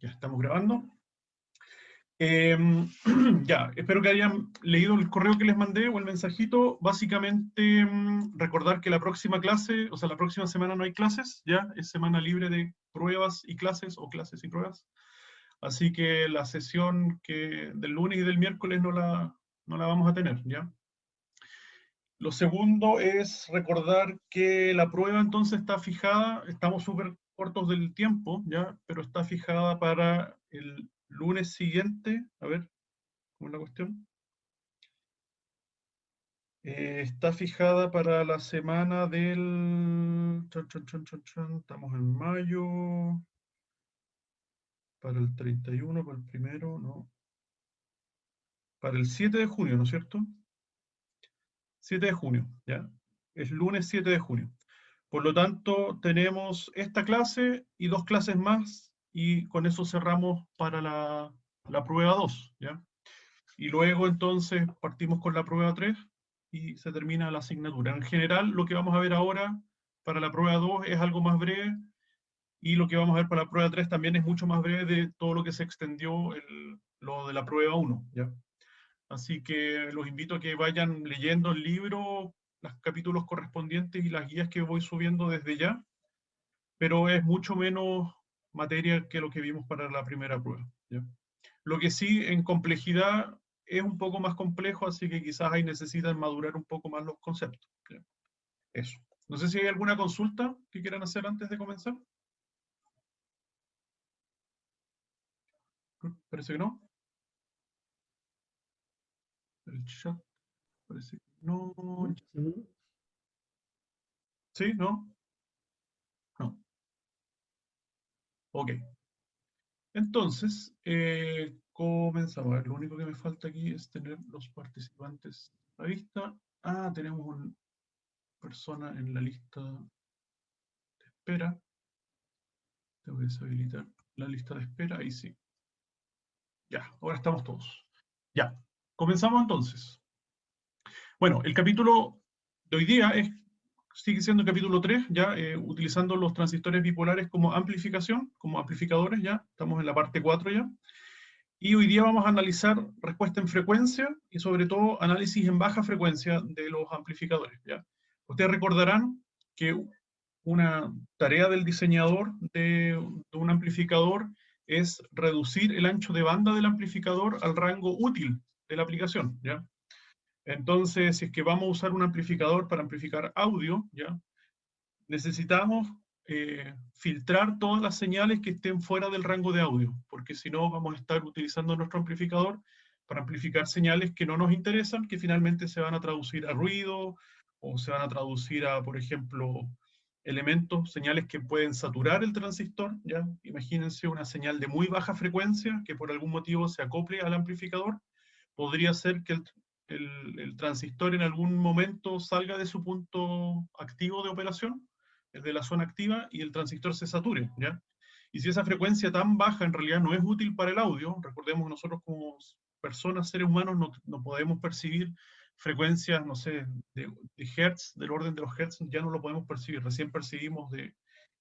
Ya estamos grabando. Ya, espero que hayan leído el correo que les mandé o el mensajito. Básicamente, recordar que la próxima clase, o sea, la próxima semana no hay clases, ya, es semana libre de pruebas y clases, o clases y pruebas. Así que la sesión del lunes y del miércoles no la vamos a tener, ¿ya? Lo segundo es recordar que la prueba entonces está fijada, estamos súper cortos del tiempo, ¿ya? Pero está fijada para el lunes siguiente. A ver, ¿cómo es la cuestión? Está fijada para la semana del... Estamos en mayo. Para el 31, para el primero, no. Para el 7 de junio, ¿no es cierto? 7 de junio, ¿ya? Es lunes 7 de junio. Por lo tanto, tenemos esta clase y dos clases más, y con eso cerramos para la prueba 2, ¿ya? Y luego entonces partimos con la prueba 3 y se termina la asignatura. En general, lo que vamos a ver ahora para la prueba 2 es algo más breve, y lo que vamos a ver para la prueba 3 también es mucho más breve de todo lo que se extendió lo de la prueba 1, ¿ya? Así que los invito a que vayan leyendo el libro, los capítulos correspondientes y las guías que voy subiendo desde ya, pero es mucho menos materia que lo que vimos para la primera prueba, ¿ya? Lo que sí, en complejidad, es un poco más complejo, así que quizás ahí necesitan madurar un poco más los conceptos, ¿ya? Eso. No sé si hay alguna consulta que quieran hacer antes de comenzar. Parece que no. El chat parece que no. Ujú. ¿Sí? ¿No? No. Ok. Entonces, comenzamos. A ver, lo único que me falta aquí es tener los participantes a la vista. Ah, tenemos una persona en la lista de espera. Tengo que deshabilitar la lista de espera. Ahí sí. Ya, ahora estamos todos. Ya, comenzamos entonces. Bueno, el capítulo de hoy día sigue siendo el capítulo 3, ya utilizando los transistores bipolares como amplificación, como amplificadores, ya. Estamos en la parte 4 ya. Y hoy día vamos a analizar respuesta en frecuencia y sobre todo análisis en baja frecuencia de los amplificadores, ¿ya? Ustedes recordarán que una tarea del diseñador de un amplificador es reducir el ancho de banda del amplificador al rango útil de la aplicación, ¿ya? Entonces, si es que vamos a usar un amplificador para amplificar audio, ¿ya? Necesitamos filtrar todas las señales que estén fuera del rango de audio, porque si no vamos a estar utilizando nuestro amplificador para amplificar señales que no nos interesan, que finalmente se van a traducir a ruido o se van a traducir a, por ejemplo, elementos, señales que pueden saturar el transistor, ¿ya? Imagínense una señal de muy baja frecuencia que por algún motivo se acople al amplificador. Podría ser que el transistor en algún momento salga de su punto activo de operación, de la zona activa, y el transistor se sature, ¿ya? Y si esa frecuencia tan baja en realidad no es útil para el audio, recordemos que nosotros como personas, seres humanos, no podemos percibir frecuencias, no sé, de hertz, del orden de los hertz, ya no lo podemos percibir, recién percibimos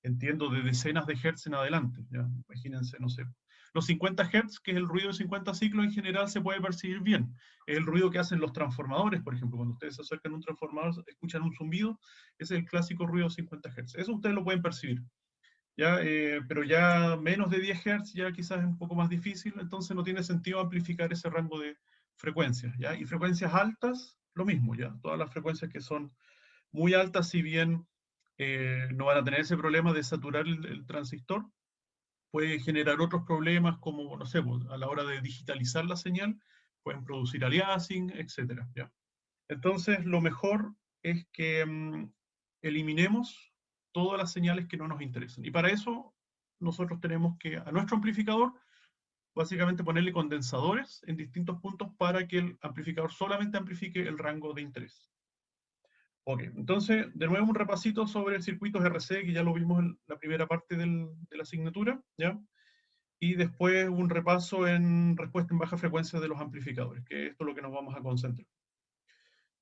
entiendo, de decenas de hertz en adelante, ¿ya? Imagínense, no sé, los 50 Hz, que es el ruido de 50 ciclos, en general se puede percibir bien. Es el ruido que hacen los transformadores, por ejemplo. Cuando ustedes se acercan a un transformador, escuchan un zumbido, ese es el clásico ruido de 50 Hz. Eso ustedes lo pueden percibir, ¿ya? Pero ya menos de 10 Hz ya quizás es un poco más difícil, entonces no tiene sentido amplificar ese rango de frecuencias, ¿ya? Y frecuencias altas, lo mismo, ¿ya? Todas las frecuencias que son muy altas, si bien no van a tener ese problema de saturar el transistor, puede generar otros problemas como, no sé, a la hora de digitalizar la señal, pueden producir aliasing, etcétera, ¿ya? Entonces, lo mejor es que eliminemos todas las señales que no nos interesan. Y para eso, nosotros tenemos que, a nuestro amplificador, básicamente ponerle condensadores en distintos puntos para que el amplificador solamente amplifique el rango de interés. Ok, entonces, de nuevo un repasito sobre circuitos RC, que ya lo vimos en la primera parte de la asignatura, ¿ya? Y después un repaso en respuesta en baja frecuencia de los amplificadores, que esto es lo que nos vamos a concentrar.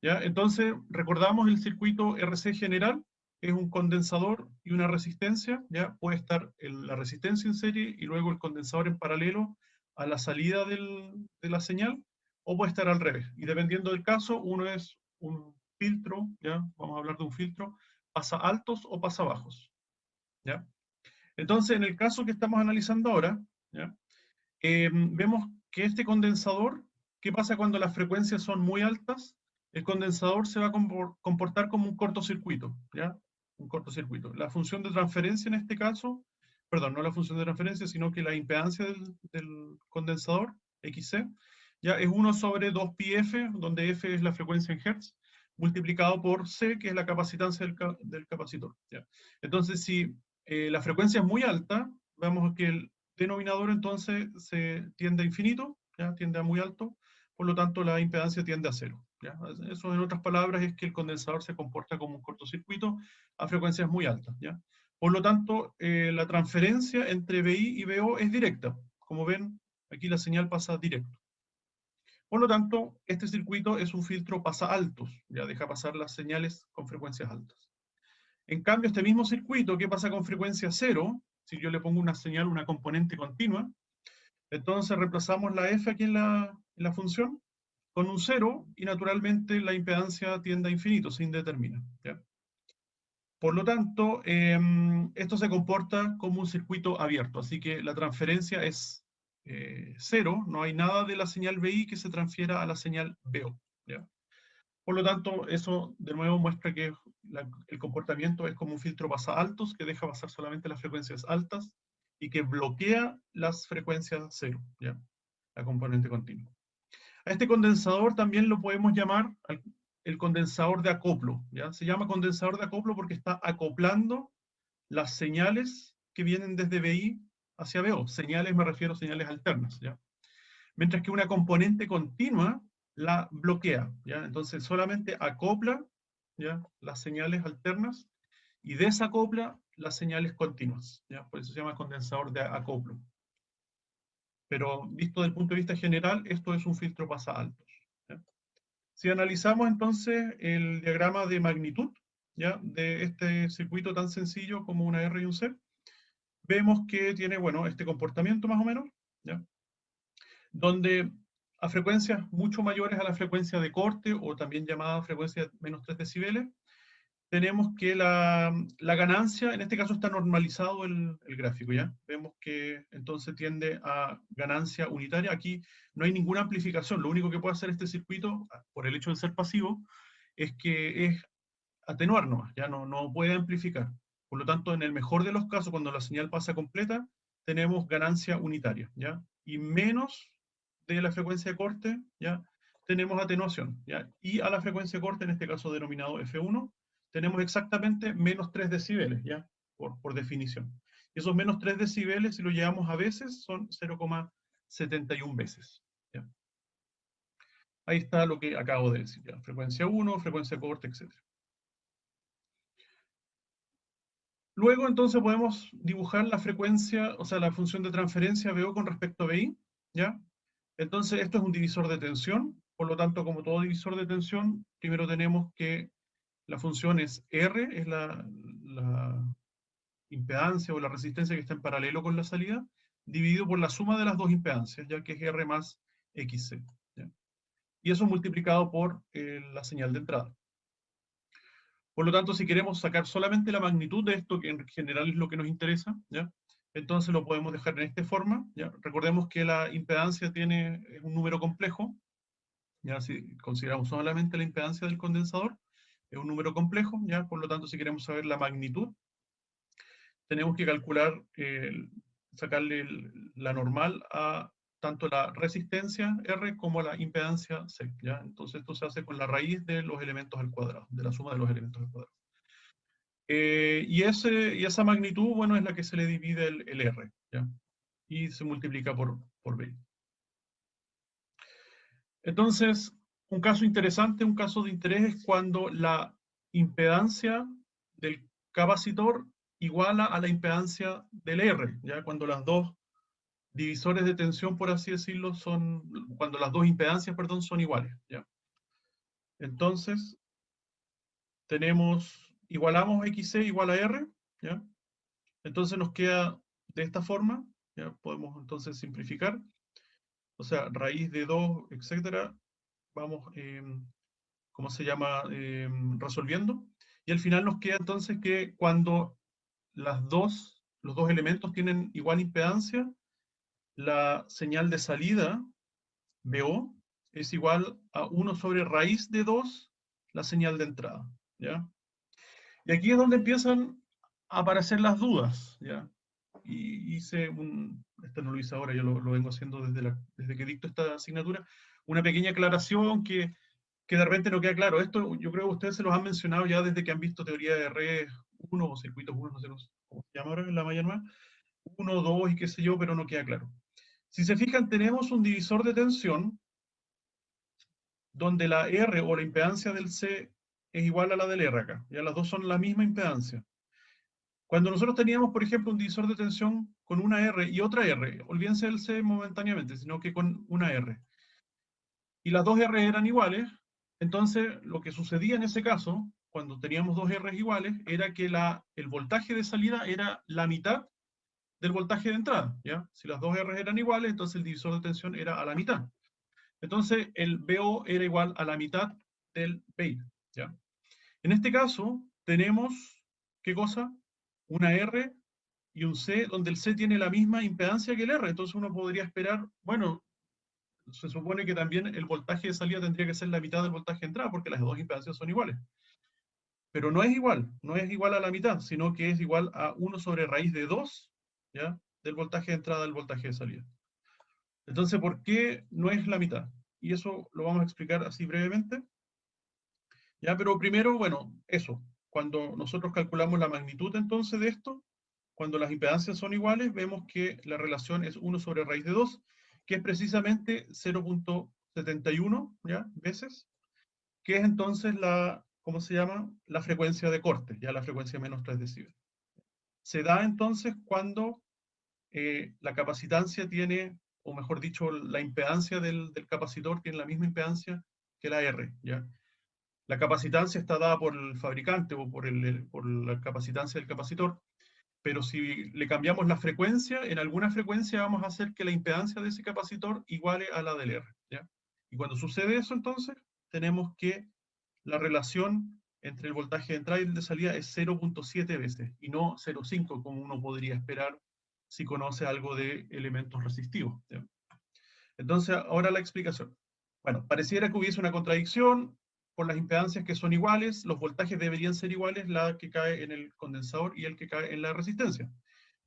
¿Ya? Entonces, recordamos el circuito RC general, es un condensador y una resistencia, ya puede estar la resistencia en serie y luego el condensador en paralelo a la salida de la señal, o puede estar al revés. Y dependiendo del caso, uno es un filtro, ya vamos a hablar de un filtro, pasa altos o pasa bajos, ¿ya? Entonces, en el caso que estamos analizando ahora, ¿ya? Vemos que este condensador, ¿qué pasa cuando las frecuencias son muy altas? El condensador se va a comportar como un cortocircuito, ¿ya? Un cortocircuito. La función de transferencia en este caso, perdón, no la función de transferencia, sino que la impedancia del condensador, XC, ya es 1 sobre 2 pi f, donde f es la frecuencia en hertz, multiplicado por C, que es la capacitancia del capacitor, ¿ya? Entonces, si la frecuencia es muy alta, vemos que el denominador entonces se tiende a infinito, ¿ya? Tiende a muy alto, por lo tanto la impedancia tiende a cero, ¿ya? Eso en otras palabras es que el condensador se comporta como un cortocircuito a frecuencias muy altas, ¿ya? Por lo tanto, la transferencia entre BI y BO es directa. Como ven, aquí la señal pasa directo. Por lo tanto, este circuito es un filtro pasa altos, ya deja pasar las señales con frecuencias altas. En cambio, este mismo circuito, ¿qué pasa con frecuencia cero? Si yo le pongo una señal, una componente continua, entonces reemplazamos la f aquí en la función con un cero y naturalmente la impedancia tiende a infinito, se indetermina, ¿ya? Por lo tanto, esto se comporta como un circuito abierto, así que la transferencia es cero, no hay nada de la señal BI que se transfiera a la señal BO, ¿ya? Por lo tanto, eso de nuevo muestra que el comportamiento es como un filtro pasa altos que deja pasar solamente las frecuencias altas y que bloquea las frecuencias cero, ¿ya? La componente continua. A este condensador también lo podemos llamar el condensador de acoplo, ¿ya? Se llama condensador de acoplo porque está acoplando las señales que vienen desde BI hacia BO. Señales me refiero a señales alternas, ¿ya? Mientras que una componente continua la bloquea, ¿ya? Entonces solamente acopla, ¿ya? Las señales alternas y desacopla las señales continuas, ¿ya? Por eso se llama condensador de acoplo. Pero visto desde el punto de vista general, esto es un filtro pasa altos, ¿ya? Si analizamos entonces el diagrama de magnitud, ¿ya? De este circuito tan sencillo como una R y un C, vemos que tiene, bueno, este comportamiento más o menos, ¿ya? Donde a frecuencias mucho mayores a la frecuencia de corte, o también llamada frecuencia menos 3 decibeles, tenemos que la ganancia, en este caso está normalizado el gráfico, ¿ya? Vemos que entonces tiende a ganancia unitaria. Aquí no hay ninguna amplificación, lo único que puede hacer este circuito, por el hecho de ser pasivo, es que es atenuar nomás, ya no puede amplificar. Por lo tanto, en el mejor de los casos, cuando la señal pasa completa, tenemos ganancia unitaria, ¿ya? Y menos de la frecuencia de corte, ¿ya? Tenemos atenuación, ¿ya? Y a la frecuencia de corte, en este caso denominado F1, tenemos exactamente menos 3 decibeles, ¿ya? Por definición. Y esos menos 3 decibeles, si lo llevamos a veces, son 0,71 veces, ¿ya? Ahí está lo que acabo de decir, ¿ya? Frecuencia 1, frecuencia de corte, etc. Luego entonces podemos dibujar la frecuencia, o sea, la función de transferencia BO con respecto a BI, ¿ya? Entonces esto es un divisor de tensión, por lo tanto, como todo divisor de tensión, primero tenemos que la función es R, es la impedancia o la resistencia que está en paralelo con la salida, dividido por la suma de las dos impedancias, ya que es R más XC, ¿ya? Y eso multiplicado por la señal de entrada. Por lo tanto, si queremos sacar solamente la magnitud de esto, que en general es lo que nos interesa, ¿ya? Entonces lo podemos dejar en esta forma, ¿ya? Recordemos que la impedancia tiene un número complejo, ¿ya? Si consideramos solamente la impedancia del condensador, es un número complejo, ¿ya? Por lo tanto, si queremos saber la magnitud, tenemos que calcular, sacarle la normal a tanto la resistencia R como la impedancia C, ¿ya? Entonces esto se hace con la raíz de los elementos al cuadrado, de la suma de los elementos al cuadrado. Y esa magnitud, bueno, es la que se le divide el R, ¿ya? Y se multiplica por B. Entonces, un caso interesante, un caso de interés es cuando la impedancia del capacitor iguala a la impedancia del R, ¿ya? Cuando las dos divisores de tensión, por así decirlo, cuando las dos impedancias, perdón, son iguales, ¿ya? Entonces, tenemos igualamos XC igual a R, ¿ya? Entonces nos queda de esta forma, ya podemos entonces simplificar, o sea, raíz de 2, etcétera, vamos, ¿cómo se llama? Resolviendo, y al final nos queda entonces que cuando los dos elementos tienen igual impedancia, la señal de salida, BO, es igual a 1 sobre raíz de 2, la señal de entrada, ¿ya? Y aquí es donde empiezan a aparecer las dudas, ¿ya? Y hice esto no lo hice ahora, yo lo vengo haciendo desde que dicto esta asignatura, una pequeña aclaración que de repente no queda claro. Esto yo creo que ustedes se los han mencionado ya desde que han visto teoría de redes 1 o circuitos 1, no sé cómo se llama ahora en la mañana, 1, 2 y qué sé yo, pero no queda claro. Si se fijan, tenemos un divisor de tensión donde la R o la impedancia del C es igual a la del R acá. Ya las dos son la misma impedancia. Cuando nosotros teníamos, por ejemplo, un divisor de tensión con una R y otra R, olvídense del C momentáneamente, sino que con una R, y las dos R eran iguales, entonces lo que sucedía en ese caso, cuando teníamos dos R iguales, era que el voltaje de salida era la mitad del voltaje de entrada, ¿ya? Si las dos R eran iguales, entonces el divisor de tensión era a la mitad. Entonces el BO era igual a la mitad del BI, ¿ya? En este caso tenemos, ¿qué cosa? Una R y un C, donde el C tiene la misma impedancia que el R, entonces uno podría esperar, bueno, se supone que también el voltaje de salida tendría que ser la mitad del voltaje de entrada, porque las dos impedancias son iguales. Pero no es igual, no es igual a la mitad, sino que es igual a 1 sobre raíz de 2, ¿ya? Del voltaje de entrada al voltaje de salida. Entonces, ¿por qué no es la mitad? Y eso lo vamos a explicar así brevemente. ¿Ya? Pero primero, bueno, eso. Cuando nosotros calculamos la magnitud entonces de esto, cuando las impedancias son iguales, vemos que la relación es 1 sobre raíz de 2, que es precisamente 0.71, ¿ya? Veces, que es entonces ¿cómo se llama? La frecuencia de corte, ya la frecuencia menos 3 decibelios. Se da entonces cuando la capacitancia tiene, o mejor dicho, la impedancia del capacitor tiene la misma impedancia que la R, ¿ya? La capacitancia está dada por el fabricante o por la capacitancia del capacitor, pero si le cambiamos la frecuencia, en alguna frecuencia vamos a hacer que la impedancia de ese capacitor iguale a la del R, ¿ya? Y cuando sucede eso, entonces, tenemos que la relación entre el voltaje de entrada y el de salida es 0.7 veces, y no 0.5, como uno podría esperar si conoce algo de elementos resistivos, ¿ya? Entonces, ahora la explicación. Bueno, pareciera que hubiese una contradicción por las impedancias que son iguales, los voltajes deberían ser iguales, la que cae en el condensador y el que cae en la resistencia.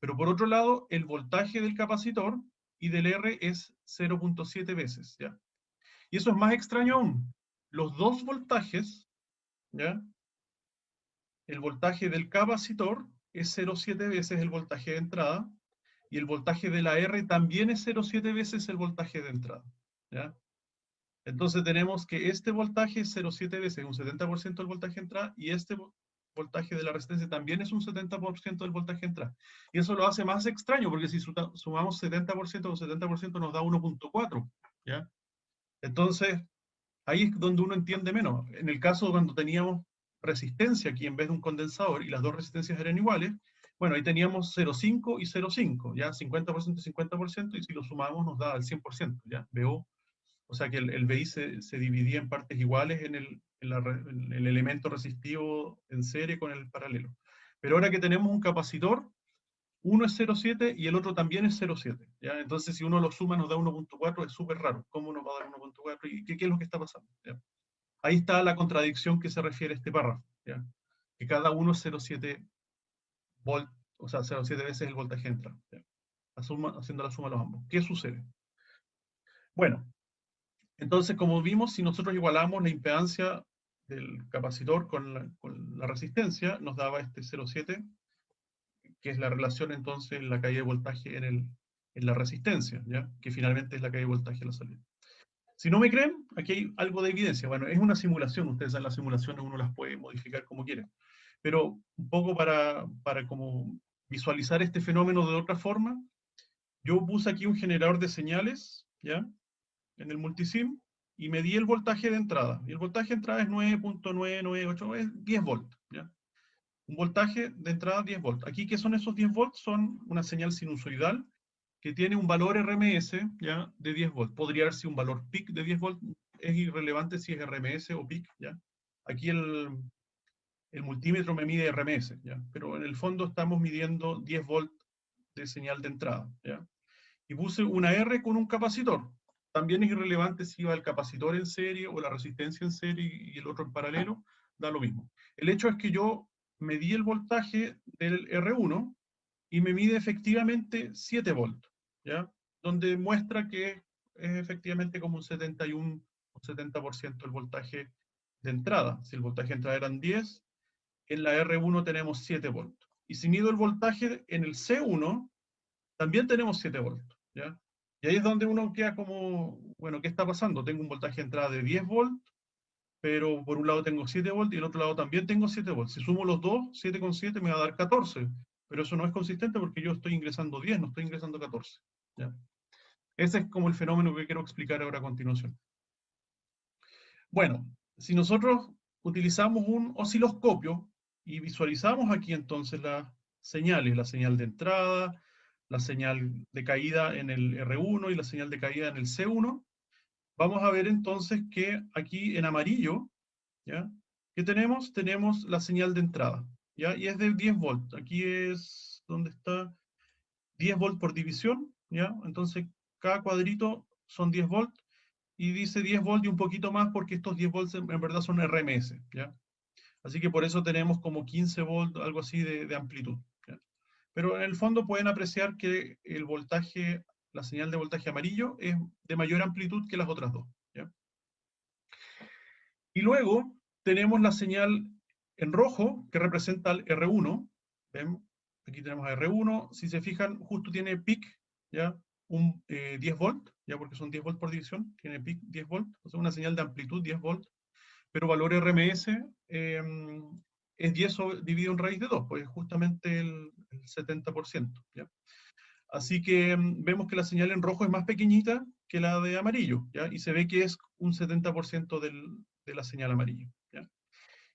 Pero por otro lado, el voltaje del capacitor y del R es 0.7 veces, ¿ya? Y eso es más extraño aún. Los dos voltajes, ¿ya? El voltaje del capacitor es 0.7 veces el voltaje de entrada, y el voltaje de la R también es 0.7 veces el voltaje de entrada, ¿ya? Entonces tenemos que este voltaje es 0.7 veces, un 70% del voltaje de entrada, y este voltaje de la resistencia también es un 70% del voltaje de entrada. Y eso lo hace más extraño, porque si sumamos 70% con 70% nos da 1.4, ¿ya? Entonces, ahí es donde uno entiende menos. En el caso cuando teníamos resistencia aquí en vez de un condensador, y las dos resistencias eran iguales, bueno, ahí teníamos 0.5 y 0.5, ¿ya? 50% y 50%, y si lo sumamos nos da el 100%, ¿ya? BO, o sea que el BI se dividía en partes iguales en el elemento resistivo en serie con el paralelo. Pero ahora que tenemos un capacitor, uno es 0.7 y el otro también es 0.7, ¿ya? Entonces si uno lo suma nos da 1.4, es súper raro. ¿Cómo nos va a dar 1.4? ¿Y qué es lo que está pasando? ¿Ya? Ahí está la contradicción que se refiere a este párrafo, ¿ya? Que cada uno es 0.7 volt, o sea, 0.7 veces el voltaje entra, ¿ya? Haciendo la suma de los ambos. ¿Qué sucede? Bueno, entonces, como vimos, si nosotros igualamos la impedancia del capacitor con la resistencia, nos daba este 0.7, que es la relación entonces en la caída de voltaje en la resistencia, ¿ya? Que finalmente es la caída de voltaje en la salida. Si no me creen, aquí hay algo de evidencia. Bueno, es una simulación, ustedes saben, las simulaciones uno las puede modificar como quiera. Pero un poco para como visualizar este fenómeno de otra forma, yo puse aquí un generador de señales, ¿ya? En el multisim, y medí el voltaje de entrada. Y el voltaje de entrada es 9.998, es 10 volts, ¿ya? Un voltaje de entrada 10 volts. Aquí, ¿qué son esos 10 volts? Son una señal sinusoidal que tiene un valor RMS, ¿ya? De 10 volts. Podría haber sido un valor peak de 10 volts, es irrelevante si es RMS o peak, ¿ya? Aquí el multímetro me mide RMS, ¿ya? Pero en el fondo estamos midiendo 10 volts de señal de entrada, ¿ya? Y puse una R con un capacitor. También es irrelevante si va el capacitor en serie o la resistencia en serie y el otro en paralelo, da lo mismo. El hecho es que yo medí el voltaje del R1 y me mide efectivamente 7 volts, ¿ya? Donde muestra que es efectivamente como un 71 o 70% el voltaje de entrada. Si el voltaje de entrada eran 10, en la R1 tenemos 7 volts. Y si mido el voltaje en el C1, también tenemos 7 volts, ¿ya? Y ahí es donde uno queda como, bueno, ¿qué está pasando? Tengo un voltaje de entrada de 10 volts, pero por un lado tengo 7 volts y el otro lado también tengo 7 volts. Si sumo los dos, 7 con 7 me va a dar 14, pero eso no es consistente porque yo estoy ingresando 10, no estoy ingresando 14, ¿ya? Ese es como el fenómeno que quiero explicar ahora a continuación. Bueno, si nosotros utilizamos un osciloscopio y visualizamos aquí entonces las señales, la señal de entrada, la señal de caída en el R1 y la señal de caída en el C1, vamos a ver entonces que aquí en amarillo, ¿ya? ¿Qué tenemos? Tenemos la señal de entrada, ¿ya? Y es de 10 volts. Aquí es donde está 10 volts por división, ¿ya? Entonces cada cuadrito son 10 volts y dice 10 volts y un poquito más porque estos 10 volts en verdad son RMS, ¿ya? Así que por eso tenemos como 15 volts, algo así de amplitud, ¿ya? Pero en el fondo pueden apreciar que el voltaje, la señal de voltaje amarillo es de mayor amplitud que las otras dos, ¿ya? Y luego tenemos la señal en rojo que representa el R1. ¿Ven? Aquí tenemos a R1. Si se fijan, justo tiene peak, ¿ya? 10 volt, ¿ya? Porque son 10 volts por división. Tiene peak 10 volt. O sea, una señal de amplitud 10 volt. Pero valor RMS es 10 dividido en raíz de 2, pues es justamente el 70%, ¿ya? Así que vemos que la señal en rojo es más pequeñita que la de amarillo, ¿ya? Y se ve que es un 70% de la señal amarillo, ¿ya?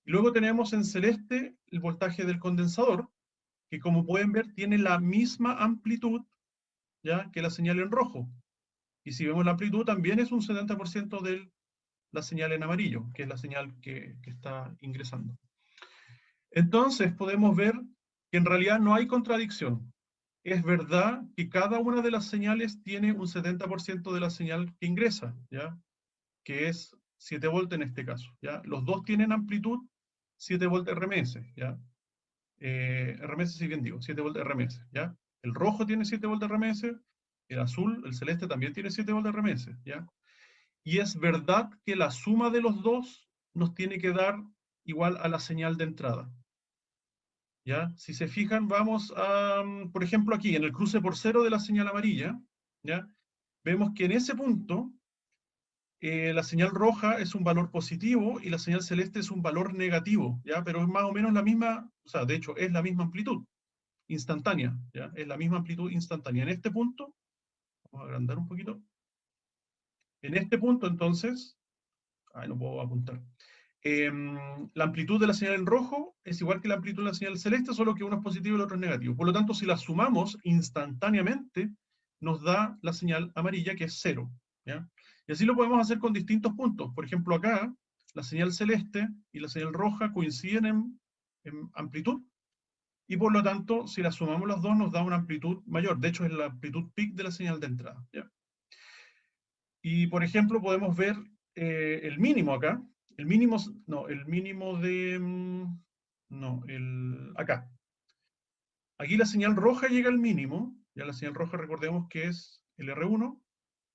Y luego tenemos en celeste el voltaje del condensador, que como pueden ver tiene la misma amplitud, ¿ya? Que la señal en rojo. Y si vemos la amplitud también es un 70% de la señal en amarillo, que es la señal que está ingresando. Entonces podemos ver que en realidad no hay contradicción. Es verdad que cada una de las señales tiene un 70% de la señal que ingresa, ¿ya? Que es 7 volts en este caso, ¿ya? Los dos tienen amplitud 7 volts RMS, ¿ya? RMS, si bien digo, 7 volts RMS, ¿ya? El rojo tiene 7 volts RMS, el azul, el celeste también tiene 7 volts RMS, ¿ya? Y es verdad que la suma de los dos nos tiene que dar igual a la señal de entrada, ¿ya? Si se fijan, vamos a, por ejemplo, aquí en el cruce por cero de la señal amarilla, ¿ya? Vemos que en ese punto la señal roja es un valor positivo y la señal celeste es un valor negativo, ¿ya? Pero es más o menos la misma, o sea, de hecho es la misma amplitud instantánea, ¿ya? Es la misma amplitud instantánea. En este punto, vamos a agrandar un poquito, en este punto entonces, ay, no puedo apuntar. La amplitud de la señal en rojo es igual que la amplitud de la señal celeste, solo que uno es positivo y el otro es negativo. Por lo tanto, si la sumamos instantáneamente, nos da la señal amarilla, que es cero, ¿ya? Y así lo podemos hacer con distintos puntos. Por ejemplo, acá, la señal celeste y la señal roja coinciden en amplitud, y por lo tanto, si las sumamos las dos, nos da una amplitud mayor. De hecho, es la amplitud peak de la señal de entrada, ¿ya? Y por ejemplo, podemos ver el mínimo acá. El mínimo, no, el mínimo de, no, acá. Aquí la señal roja llega al mínimo. Ya la señal roja recordemos que es el R1.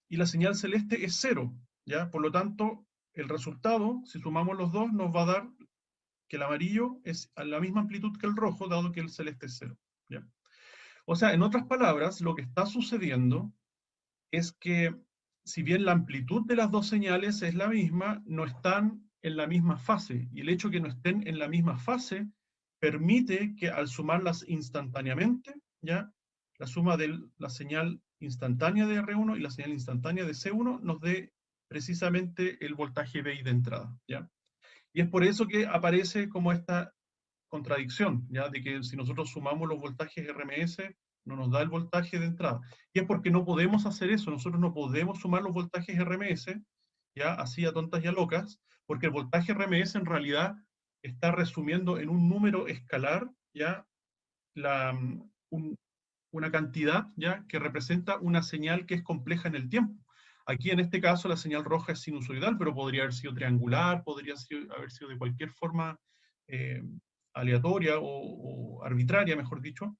Y la señal celeste es 0. ¿Ya? Por lo tanto, el resultado, si sumamos los dos, nos va a dar que el amarillo es a la misma amplitud que el rojo, dado que el celeste es 0. ¿Ya? O sea, en otras palabras, lo que está sucediendo es que si bien la amplitud de las dos señales es la misma, no están en la misma fase. Y el hecho de que no estén en la misma fase permite que al sumarlas instantáneamente, ¿ya? La suma de la señal instantánea de R1 y la señal instantánea de C1 nos dé precisamente el voltaje BI de entrada, ¿ya? Y es por eso que aparece como esta contradicción, ¿ya? De que si nosotros sumamos los voltajes RMS, no nos da el voltaje de entrada. Y es porque no podemos hacer eso, nosotros no podemos sumar los voltajes RMS, ¿ya? Así a tontas y a locas, porque el voltaje RMS en realidad está resumiendo en un número escalar, ¿ya? La, un, una cantidad, ¿ya? Que representa una señal que es compleja en el tiempo. Aquí en este caso la señal roja es sinusoidal, pero podría haber sido triangular, podría haber sido de cualquier forma eh, aleatoria o arbitraria, mejor dicho.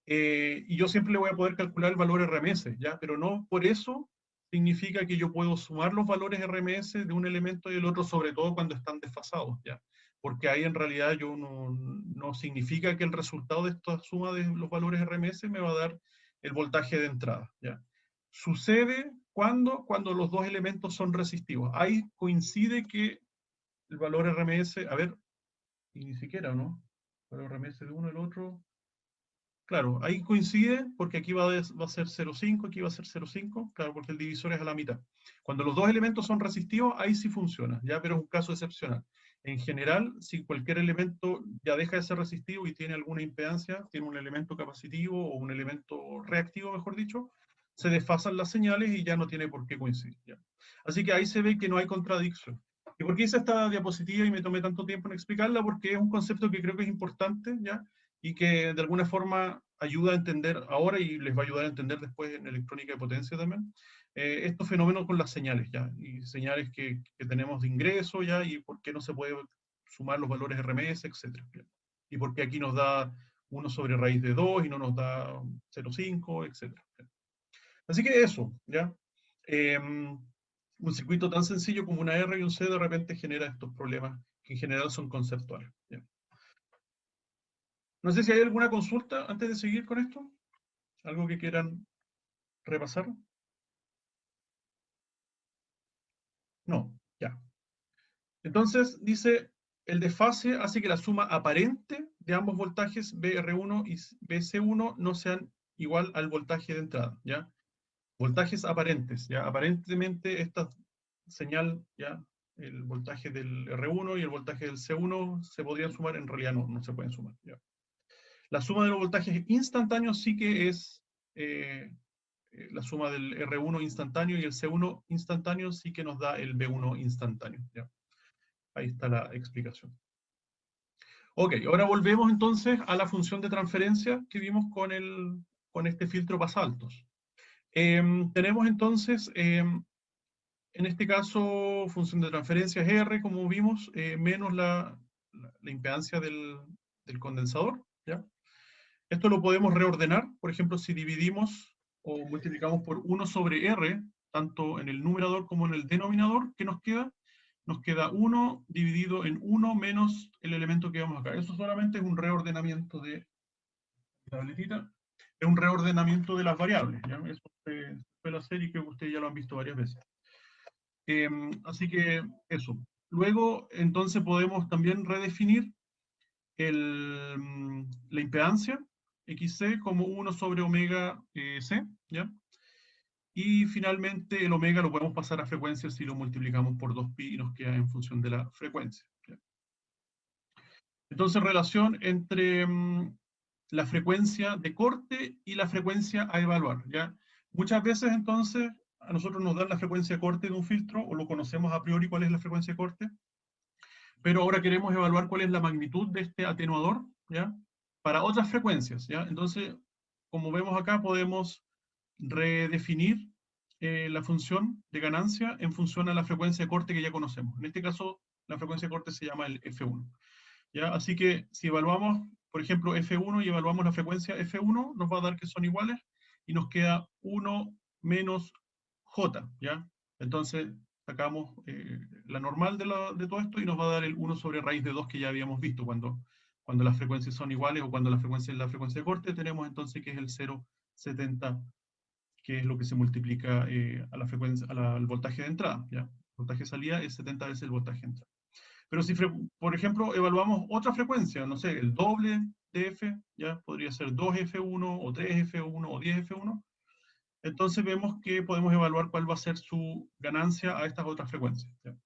Y yo siempre le voy a poder calcular el valor RMS, ¿ya? Pero no por eso significa que yo puedo sumar los valores RMS de un elemento y del otro, sobre todo cuando están desfasados, ¿ya? Porque ahí en realidad yo no significa que el resultado de esta suma de los valores RMS me va a dar el voltaje de entrada, ¿ya? Sucede cuando los dos elementos son resistivos. Ahí coincide que el valor RMS, a ver, y ni siquiera, ¿no? El valor RMS de uno y el otro. Claro, ahí coincide porque aquí va a ser 0,5, aquí va a ser 0,5, claro, porque el divisor es a la mitad. Cuando los dos elementos son resistivos, ahí sí funciona, ya, pero es un caso excepcional. En general, si cualquier elemento ya deja de ser resistivo y tiene alguna impedancia, tiene un elemento capacitivo o un elemento reactivo, mejor dicho, se desfasan las señales y ya no tiene por qué coincidir. ¿Ya? Así que ahí se ve que no hay contradicción. ¿Y por qué hice esta diapositiva y me tomé tanto tiempo en explicarla? Porque es un concepto que creo que es importante, ¿ya? Y que de alguna forma ayuda a entender ahora y les va a ayudar a entender después en electrónica de potencia también, estos fenómenos con las señales, ¿ya? Y señales que tenemos de ingreso, ¿ya? Y por qué no se puede sumar los valores RMS, etcétera, ¿ya? Y por qué aquí nos da 1 sobre raíz de 2 y no nos da 0,5, etcétera, ¿ya? Así que eso, ¿ya? Un circuito tan sencillo como una R y un C de repente genera estos problemas que en general son conceptuales, ¿ya? No sé si hay alguna consulta antes de seguir con esto. ¿Algo que quieran repasar? No, ya. Entonces dice, el desfase hace que la suma aparente de ambos voltajes BR1 y BC1 no sean igual al voltaje de entrada, ¿ya? Voltajes aparentes, ¿ya? Aparentemente esta señal, ¿ya? El voltaje del R1 y el voltaje del C1 se podrían sumar, en realidad no se pueden sumar, ¿ya? La suma de los voltajes instantáneos sí que es la suma del R1 instantáneo y el C1 instantáneo sí que nos da el B1 instantáneo, ¿ya? Ahí está la explicación. Ok, ahora volvemos entonces a la función de transferencia que vimos con este filtro pasaltos. Tenemos entonces, en este caso, función de transferencia es R, como vimos, menos la impedancia del condensador, ¿ya? Esto lo podemos reordenar, por ejemplo, si dividimos o multiplicamos por 1 sobre R, tanto en el numerador como en el denominador, ¿qué nos queda? Nos queda 1 dividido en 1 menos el elemento que vamos acá. Eso solamente es un reordenamiento de tabletita, es un reordenamiento de las variables, ¿ya? Eso se suele hacer y que ustedes ya lo han visto varias veces. Así que eso. Luego, entonces podemos también redefinir la impedancia XC como 1 sobre omega C, ¿ya? Y finalmente el omega lo podemos pasar a frecuencia si lo multiplicamos por 2pi y nos queda en función de la frecuencia, ¿ya? Entonces, relación entre la frecuencia de corte y la frecuencia a evaluar, ¿ya? Muchas veces, entonces, a nosotros nos dan la frecuencia de corte de un filtro, o lo conocemos a priori cuál es la frecuencia de corte, pero ahora queremos evaluar cuál es la magnitud de este atenuador, ¿ya? Para otras frecuencias, ¿ya? Entonces, como vemos acá, podemos redefinir la función de ganancia en función a la frecuencia de corte que ya conocemos. En este caso, la frecuencia de corte se llama el F1. ¿Ya? Así que si evaluamos, por ejemplo, F1 y evaluamos la frecuencia F1, nos va a dar que son iguales y nos queda 1 menos J, ¿ya? Entonces sacamos la normal de todo esto y nos va a dar el 1 sobre raíz de 2 que ya habíamos visto cuando las frecuencias son iguales o cuando la frecuencia es la frecuencia de corte, tenemos entonces que es el 0,70, que es lo que se multiplica a la frecuencia, al voltaje de entrada, ¿ya? El voltaje de salida es 70 veces el voltaje de entrada. Pero si, por ejemplo, evaluamos otra frecuencia, no sé, el doble de F, ya podría ser 2F1 o 3F1 o 10F1, entonces vemos que podemos evaluar cuál va a ser su ganancia a estas otras frecuencias, ¿ya?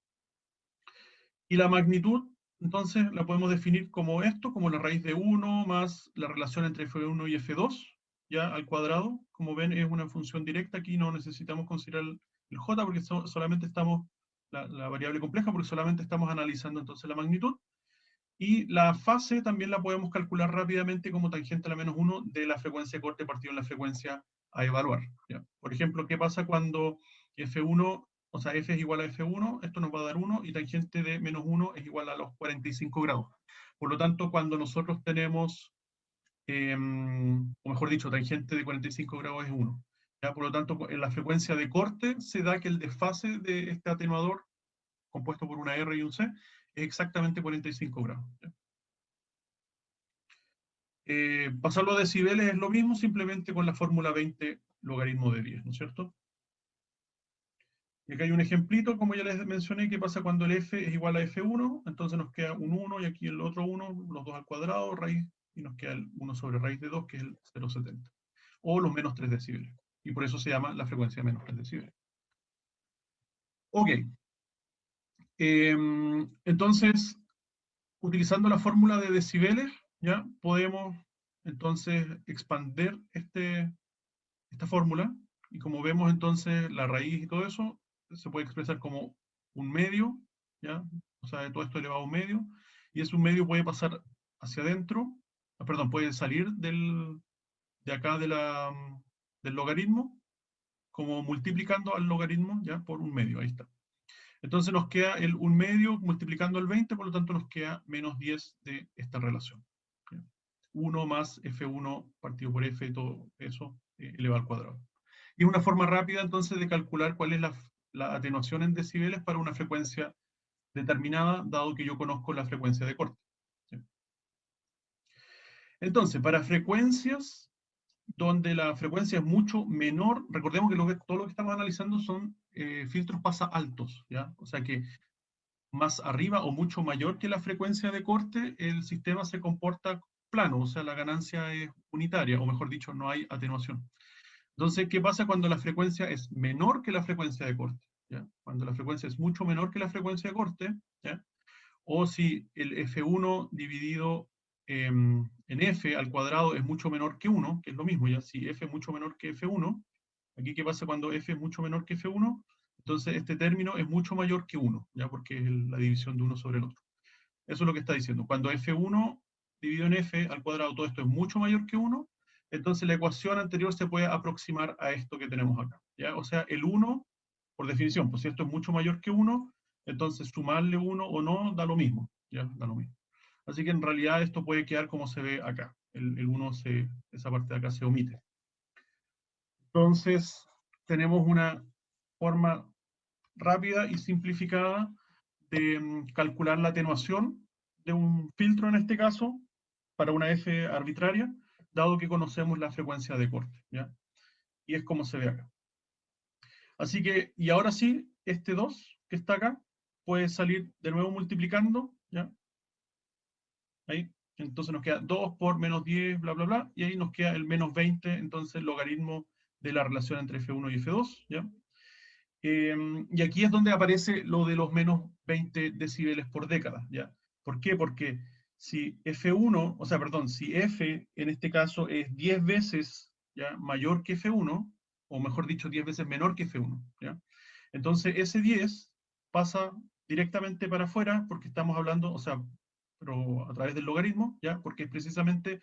Y la magnitud entonces la podemos definir como esto, como la raíz de 1 más la relación entre f1 y f2, ya al cuadrado. Como ven, es una función directa, aquí no necesitamos considerar el j porque solamente estamos, la variable compleja, porque solamente estamos analizando entonces la magnitud. Y la fase también la podemos calcular rápidamente como tangente a la menos 1 de la frecuencia de corte partido en la frecuencia a evaluar, ¿ya? Por ejemplo, ¿qué pasa cuando f1, o sea, f es igual a f1? Esto nos va a dar 1 y tangente de menos 1 es igual a los 45 grados. Por lo tanto, cuando nosotros tenemos, o mejor dicho, tangente de 45 grados es 1. ¿Ya? Por lo tanto, en la frecuencia de corte se da que el desfase de este atenuador, compuesto por una R y un C, es exactamente 45 grados. ¿Ya? Pasarlo a decibeles es lo mismo, simplemente con la fórmula 20 logaritmo de 10, ¿no es cierto? Y acá hay un ejemplito, como ya les mencioné, que pasa cuando el f es igual a f1, entonces nos queda un 1 y aquí el otro 1, los dos al cuadrado, raíz, y nos queda el 1 sobre raíz de 2, que es el 0,70. O los menos 3 decibeles. Y por eso se llama la frecuencia de menos 3 decibeles. Ok. Entonces, utilizando la fórmula de decibeles, ya podemos entonces expander esta fórmula, y como vemos entonces la raíz y todo eso, se puede expresar como un medio, ¿ya? O sea, de todo esto elevado a un medio, y ese un medio puede pasar hacia adentro, perdón, puede salir de acá del logaritmo, como multiplicando al logaritmo, ¿ya? Por un medio, ahí está. Entonces nos queda el un medio multiplicando el 20, por lo tanto nos queda menos 10 de esta relación. ¿Ya? 1 más f1 partido por f, todo eso elevado al cuadrado. Y es una forma rápida entonces de calcular cuál es la atenuación en decibeles para una frecuencia determinada, dado que yo conozco la frecuencia de corte. ¿Sí? Entonces, para frecuencias donde la frecuencia es mucho menor, recordemos que todo lo que estamos analizando son filtros pasa altos, ¿ya? O sea que más arriba o mucho mayor que la frecuencia de corte, el sistema se comporta plano, o sea, la ganancia es unitaria, o mejor dicho, no hay atenuación. Entonces, ¿qué pasa cuando la frecuencia es menor que la frecuencia de corte? ¿Ya? Cuando la frecuencia es mucho menor que la frecuencia de corte, ¿ya? O si el f1 dividido en f al cuadrado es mucho menor que 1, que es lo mismo, ¿ya? Si f es mucho menor que f1, aquí ¿qué pasa cuando f es mucho menor que f1? Entonces este término es mucho mayor que 1, ¿ya? Porque es la división de uno sobre el otro. Eso es lo que está diciendo. Cuando f1 dividido en f al cuadrado, todo esto es mucho mayor que 1, entonces la ecuación anterior se puede aproximar a esto que tenemos acá, ¿ya? O sea, el 1, por definición, pues si esto es mucho mayor que 1, entonces sumarle 1 o no da lo mismo, ¿ya? Da lo mismo. Así que en realidad esto puede quedar como se ve acá. El 1, esa parte de acá se omite. Entonces, tenemos una forma rápida y simplificada de calcular la atenuación de un filtro en este caso, para una f arbitraria, dado que conocemos la frecuencia de corte, ¿ya? Y es como se ve acá. Así que, y ahora sí, este 2 que está acá, puede salir de nuevo multiplicando, ¿ya? Ahí, entonces nos queda 2 por menos 10, bla, bla, bla, y ahí nos queda el menos 20, entonces el logaritmo de la relación entre f1 y f2, ¿ya? Y aquí es donde aparece lo de los menos 20 decibeles por década, ¿ya? ¿Por qué? Porque si F1, o sea, perdón, si F en este caso es 10 veces, ¿ya? Mayor que F1, o mejor dicho, 10 veces menor que F1, ¿ya? Entonces ese 10 pasa directamente para afuera porque estamos hablando, o sea, pero a través del logaritmo, ¿ya? Porque es precisamente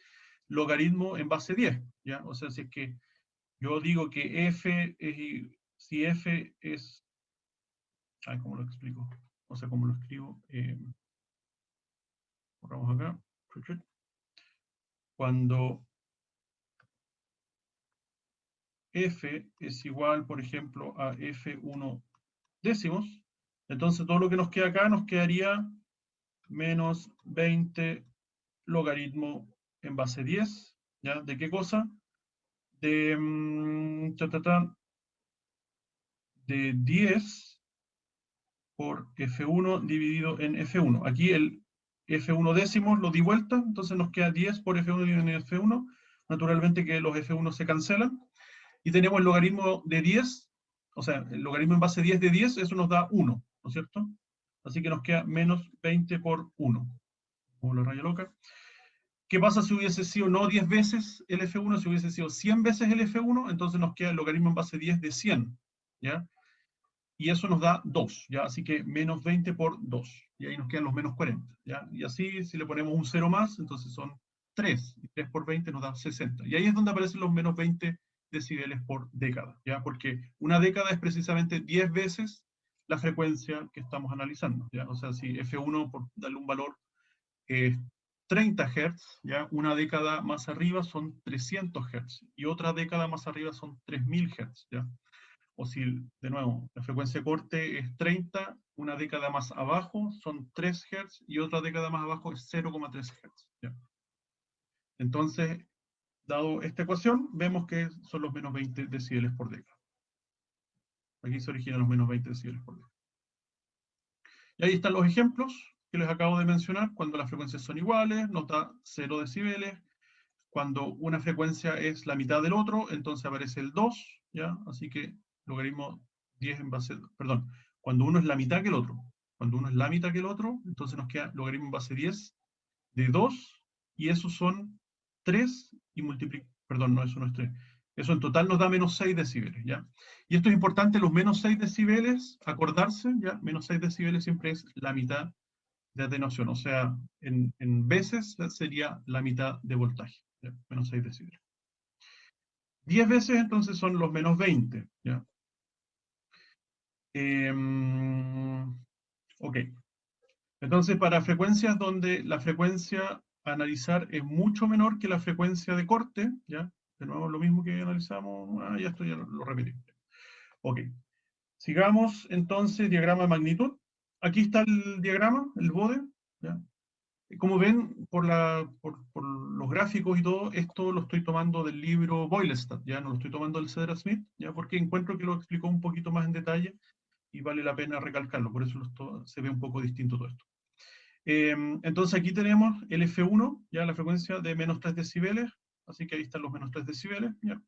logaritmo en base 10, ¿ya? O sea, si es que yo digo que f es, si f es, ay, ¿cómo lo explico? O sea, ¿cómo lo escribo? Borramos acá. Cuando f es igual, por ejemplo, a f1 décimos, entonces todo lo que nos queda acá nos quedaría menos 20 logaritmo en base 10, ¿ya? ¿De qué cosa? De, de 10 por F1 dividido en F1. Aquí el F1 décimos lo di vuelta, entonces nos queda 10 por F1 dividido en F1. Naturalmente que los F1 se cancelan. Y tenemos el logaritmo de 10, o sea, el logaritmo en base 10 de 10, eso nos da 1, ¿no es cierto? Así que nos queda menos 20 por 1. Como la raya loca. ¿Qué pasa si hubiese sido no 10 veces el F1, si hubiese sido 100 veces el F1? Entonces nos queda el logaritmo en base 10 de 100, ¿ya? Y eso nos da 2, ¿ya? Así que menos 20 por 2, y ahí nos quedan los menos 40, ¿ya? Y así, si le ponemos un 0 más, entonces son 3, y 3 por 20 nos da 60. Y ahí es donde aparecen los menos 20 decibeles por década, ¿ya? Porque una década es precisamente 10 veces la frecuencia que estamos analizando, ¿ya? O sea, si F1, por darle un valor, 30 Hz, ¿ya? Una década más arriba son 300 Hz, y otra década más arriba son 3000 Hz, ¿ya? O si, de nuevo, la frecuencia de corte es 30, una década más abajo son 3 Hz, y otra década más abajo es 0,3 Hz, ¿ya? Entonces, dado esta ecuación, vemos que son los menos 20 decibeles por década. Aquí se originan los menos 20 decibeles por década. Y ahí están los ejemplos que les acabo de mencionar. Cuando las frecuencias son iguales, nos da 0 decibeles. Cuando una frecuencia es la mitad del otro, entonces aparece el 2, ¿ya? Así que logaritmo 10 en base, perdón, cuando uno es la mitad que el otro. Cuando uno es la mitad que el otro, entonces nos queda logaritmo en base 10 de 2, y esos son 3, y perdón, no, eso no es 3. Eso en total nos da menos 6 decibeles, ¿ya? Y esto es importante, los menos 6 decibeles, acordarse, ¿ya? Menos 6 decibeles siempre es la mitad de atenuación, o sea, en veces sería la mitad de voltaje, ¿ya? Menos 6 decibeles. 10 veces entonces son los menos 20, ¿ya? Ok. Entonces, para frecuencias donde la frecuencia a analizar es mucho menor que la frecuencia de corte, ¿ya? De nuevo, lo mismo que analizamos, ya esto ya lo repetí. Ok. Sigamos entonces, diagrama de magnitud. Aquí está el diagrama, el bode, ¿ya? Como ven, por los gráficos y todo, esto lo estoy tomando del libro Boylestad, ya no lo estoy tomando del Cedar Smith, ya porque encuentro que lo explicó un poquito más en detalle y vale la pena recalcarlo, por eso se ve un poco distinto todo esto. Entonces aquí tenemos el F1, ya la frecuencia de menos 3 decibeles, así que ahí están los menos 3 decibeles, ya.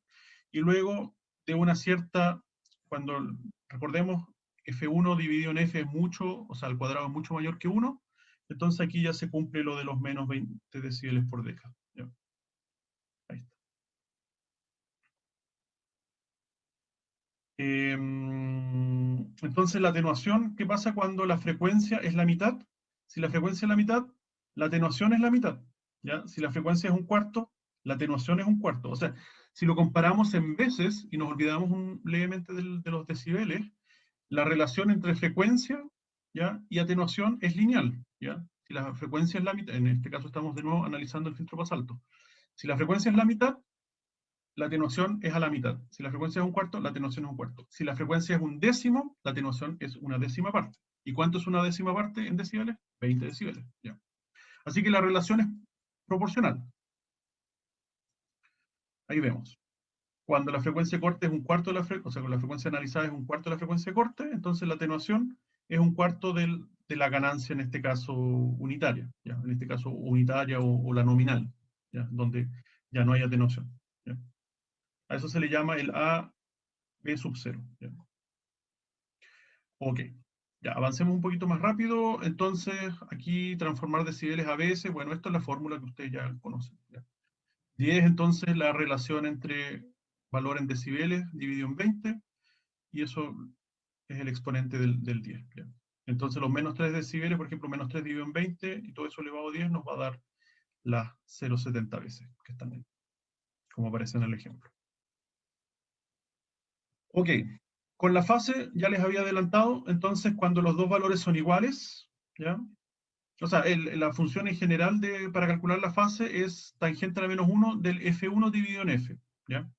Y luego de una cierta, cuando recordemos, F1 dividido en F es mucho, o sea, al cuadrado es mucho mayor que 1, entonces aquí ya se cumple lo de los menos 20 decibeles por década. ¿Ya? Ahí está. Entonces la atenuación, ¿qué pasa cuando la frecuencia es la mitad? Si la frecuencia es la mitad, la atenuación es la mitad. ¿Ya? Si la frecuencia es un cuarto, la atenuación es un cuarto. O sea, si lo comparamos en veces y nos olvidamos levemente de los decibeles, la relación entre frecuencia, ¿ya? Y atenuación es lineal, ¿ya? Si la frecuencia es la mitad, en este caso estamos de nuevo analizando el filtro Basalto. Si la frecuencia es la mitad, la atenuación es a la mitad. Si la frecuencia es un cuarto, la atenuación es un cuarto. Si la frecuencia es un décimo, la atenuación es una décima parte. ¿Y cuánto es una décima parte en decibeles? 20 decibeles, ¿ya? Así que la relación es proporcional. Ahí vemos. Cuando la frecuencia de corte es un cuarto de la frecuencia, o sea, cuando la frecuencia analizada es un cuarto de la frecuencia de corte, entonces la atenuación es un cuarto de la ganancia, en este caso unitaria, ¿ya? En este caso unitaria o la nominal, ¿ya? Donde ya no hay atenuación, ¿ya? A eso se le llama el A B sub 0. ¿Ya? Ok, ya avancemos un poquito más rápido. Entonces, aquí transformar decibeles a veces, bueno, esto es la fórmula que ustedes ya conocen. ¿Ya? 10, entonces, la relación entre valor en decibeles dividido en 20, y eso es el exponente del 10. ¿Ya? Entonces, los menos 3 decibeles, por ejemplo, menos 3 dividido en 20, y todo eso elevado a 10 nos va a dar las 0,70 veces que están ahí, como aparece en el ejemplo. Ok, con la fase ya les había adelantado, entonces cuando los dos valores son iguales, ¿ya? O sea, la función en general para calcular la fase es tangente a la menos 1 del F1 dividido en F, ¿ya?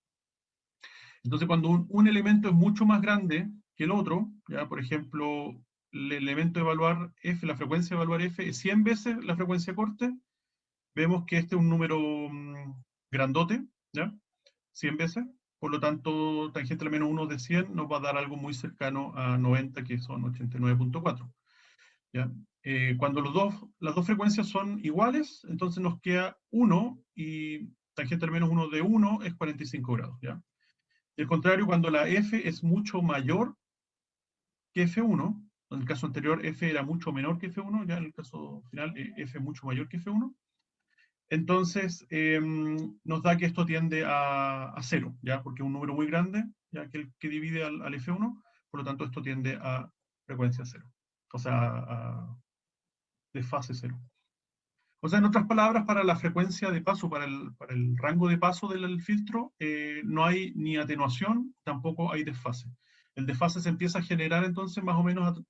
Entonces cuando un elemento es mucho más grande que el otro, ¿ya? Por ejemplo, el elemento de evaluar F, la frecuencia de evaluar F es 100 veces la frecuencia de corte, vemos que este es un número grandote, ¿ya? 100 veces, por lo tanto, tangente a la menos 1 de 100 nos va a dar algo muy cercano a 90, que son 89,4. ¿Ya? Cuando las dos frecuencias son iguales, entonces nos queda 1, y tangente al menos 1 de 1 es 45 grados. ¿Ya? Y al contrario, cuando la F es mucho mayor que F1, En el caso anterior, F era mucho menor que F1, ya en el caso final, F es mucho mayor que F1. Entonces, nos da que esto tiende a 0, ¿ya? Porque es un número muy grande, ya que el que divide al F1, por lo tanto esto tiende a frecuencia 0, o sea, a desfase 0. O sea, en otras palabras, para la frecuencia de paso, para el rango de paso del filtro, no hay ni atenuación, tampoco hay desfase. El desfase se empieza a generar entonces más o menos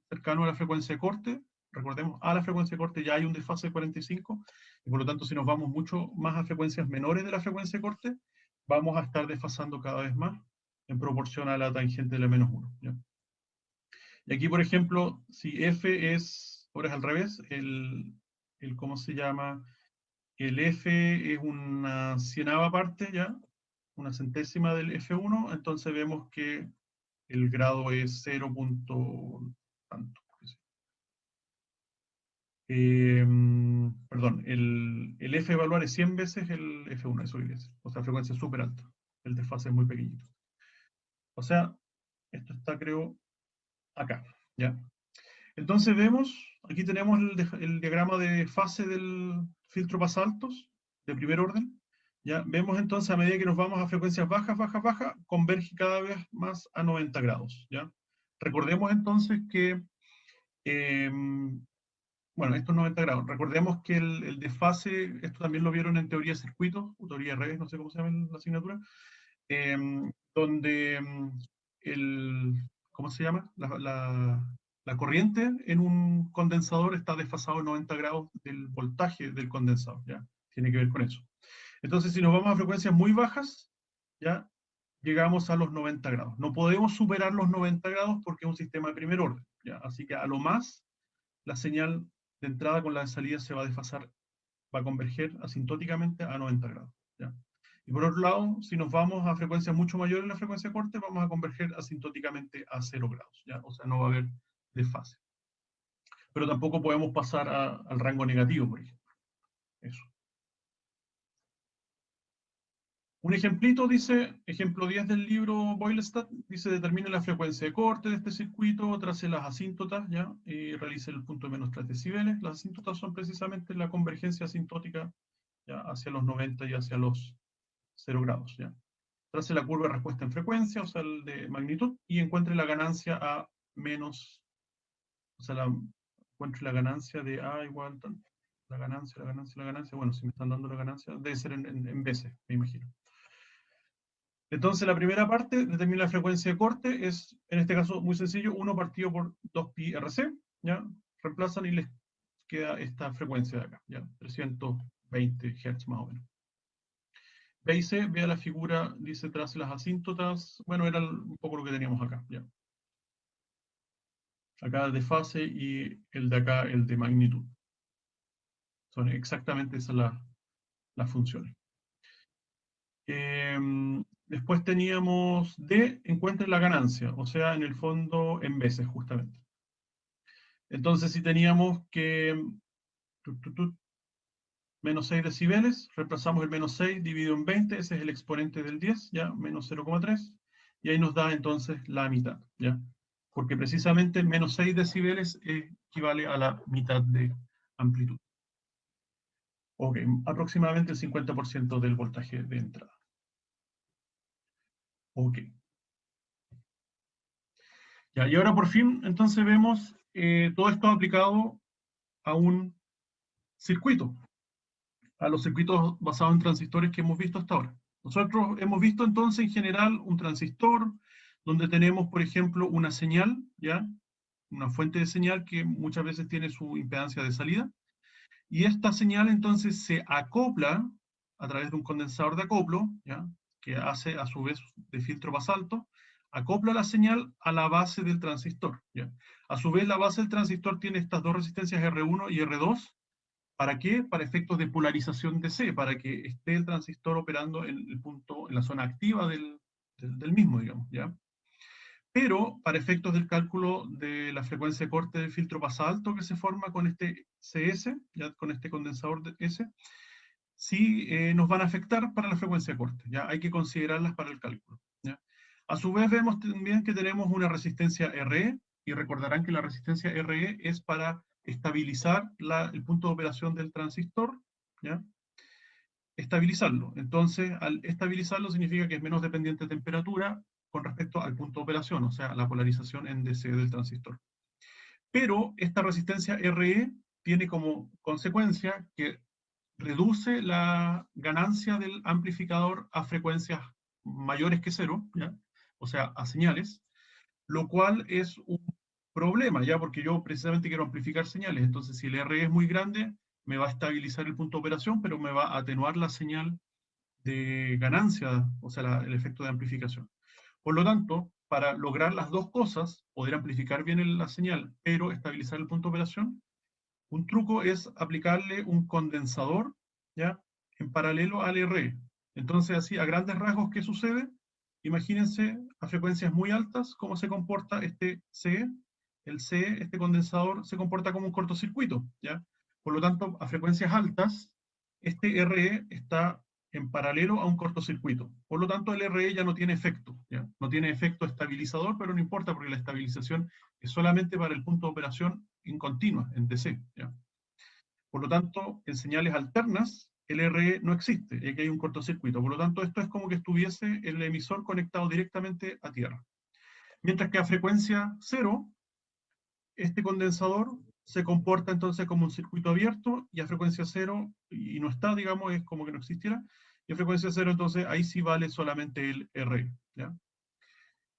cercano a la frecuencia de corte. Recordemos, a la frecuencia de corte ya hay un desfase de 45, y por lo tanto si nos vamos mucho más a frecuencias menores de la frecuencia de corte, vamos a estar desfasando cada vez más en proporción a la tangente de la menos 1. ¿Ya? Y aquí, por ejemplo, si f es, ahora es al revés, ¿cómo se llama? El f es una cienava parte, ¿ya? Una centésima del f1, entonces vemos que el grado es 0. Tanto. Perdón, el f evaluar es 100 veces el f1, eso es. O sea, frecuencia súper alta. El desfase es muy pequeñito. O sea, esto está, creo, acá, ¿ya? Entonces vemos, aquí tenemos el diagrama de fase del filtro pasaltos, de primer orden. ¿Ya? Vemos entonces a medida que nos vamos a frecuencias bajas, bajas, bajas, converge cada vez más a 90 grados. ¿Ya? Recordemos entonces que eh, bueno, estos 90 grados. Recordemos que el desfase, esto también lo vieron en teoría de circuitos, o teoría de redes, no sé cómo se llama en la asignatura, donde el, ¿cómo se llama? La corriente en un condensador está desfasado 90 grados del voltaje del condensador, ¿ya? Tiene que ver con eso. Entonces, si nos vamos a frecuencias muy bajas, ¿ya? Llegamos a los 90 grados. No podemos superar los 90 grados porque es un sistema de primer orden, ¿ya? Así que a lo más la señal de entrada con la de salida se va a desfasar, va a converger asintóticamente a 90 grados. ¿ya? Y por otro lado, si nos vamos a frecuencias mucho mayores en la frecuencia corte, vamos a converger asintóticamente a 0 grados. ¿ya? O sea, no va a haber desfase. Pero tampoco podemos pasar al rango negativo, por ejemplo. Eso. Un ejemplito dice, ejemplo 10 del libro Boylestad, dice determine la frecuencia de corte de este circuito, trace las asíntotas, ¿ya? Y realice el punto de menos 3 decibeles. Las asíntotas son precisamente la convergencia asintótica, ¿ya? Hacia los 90 y hacia los 0 grados, ¿ya? Trace la curva de respuesta en frecuencia, o sea, el de magnitud, y encuentre la ganancia a menos, o sea, encuentre la ganancia de A igual, la ganancia, bueno, si me están dando la ganancia, debe ser en veces, me imagino. Entonces, la primera parte determina la frecuencia de corte, es, en este caso, muy sencillo, 1 partido por 2pi RC, ¿ya? Reemplazan y les queda esta frecuencia de acá, ¿ya? 320 Hz más o menos. B y C, vea la figura, dice trace las asíntotas, bueno, era un poco lo que teníamos acá, ¿ya? Acá el de fase y el de acá el de magnitud. Son exactamente esas las funciones. Después teníamos D, encuentre la ganancia, o sea, en el fondo en veces, justamente. Entonces, si teníamos que menos 6 decibeles, reemplazamos el menos 6 dividido en 20, ese es el exponente del 10, ya, menos 0,3, y ahí nos da entonces la mitad, ya. Porque precisamente menos 6 decibeles equivale a la mitad de amplitud. Ok, aproximadamente el 50% del voltaje de entrada. Ok. Ya, y ahora por fin, entonces vemos todo esto aplicado a un circuito, a los circuitos basados en transistores que hemos visto hasta ahora. Nosotros hemos visto entonces en general un transistor donde tenemos, por ejemplo, una señal, ¿ya? Una fuente de señal que muchas veces tiene su impedancia de salida, y esta señal entonces se acopla a través de un condensador de acoplo, ¿ya? Que hace a su vez de filtro basalto, acopla la señal a la base del transistor, ¿ya? A su vez la base del transistor tiene estas dos resistencias R1 y R2. ¿Para qué? Para efectos de polarización DC, para que esté el transistor operando en el punto, en la zona activa del mismo, digamos, ¿ya? Pero para efectos del cálculo de la frecuencia de corte del filtro basalto que se forma con este CS, ¿ya? Con este condensador de S, sí nos van a afectar para la frecuencia de corte, ¿ya? Hay que considerarlas para el cálculo, ¿ya? A su vez vemos también que tenemos una resistencia RE, y recordarán que la resistencia RE es para estabilizar el punto de operación del transistor, ¿ya? Estabilizarlo. Entonces, al estabilizarlo significa que es menos dependiente de temperatura con respecto al punto de operación, o sea, la polarización en DC del transistor. Pero esta resistencia RE tiene como consecuencia que reduce la ganancia del amplificador a frecuencias mayores que cero, ¿ya? O sea, a señales, lo cual es un problema, ya, porque yo precisamente quiero amplificar señales. Entonces, si el R es muy grande, me va a estabilizar el punto de operación, pero me va a atenuar la señal de ganancia, o sea, el efecto de amplificación. Por lo tanto, para lograr las dos cosas, poder amplificar bien la señal, pero estabilizar el punto de operación, un truco es aplicarle un condensador, ¿ya? En paralelo al RE. Entonces, así, a grandes rasgos, ¿qué sucede? Imagínense a frecuencias muy altas cómo se comporta este CE. El CE, este condensador, se comporta como un cortocircuito, ¿ya? Por lo tanto, a frecuencias altas, este RE está en paralelo a un cortocircuito. Por lo tanto, el RE ya no tiene efecto, ¿ya? No tiene efecto estabilizador, pero no importa porque la estabilización es solamente para el punto de operación en continua, en DC, ¿ya? Por lo tanto, en señales alternas, el RE no existe, y aquí hay un cortocircuito. Por lo tanto, esto es como que estuviese el emisor conectado directamente a tierra. Mientras que a frecuencia cero, este condensador se comporta entonces como un circuito abierto, y a frecuencia cero, y no está, digamos, es como que no existiera, y a frecuencia cero, entonces ahí sí vale solamente el RE, ¿ya?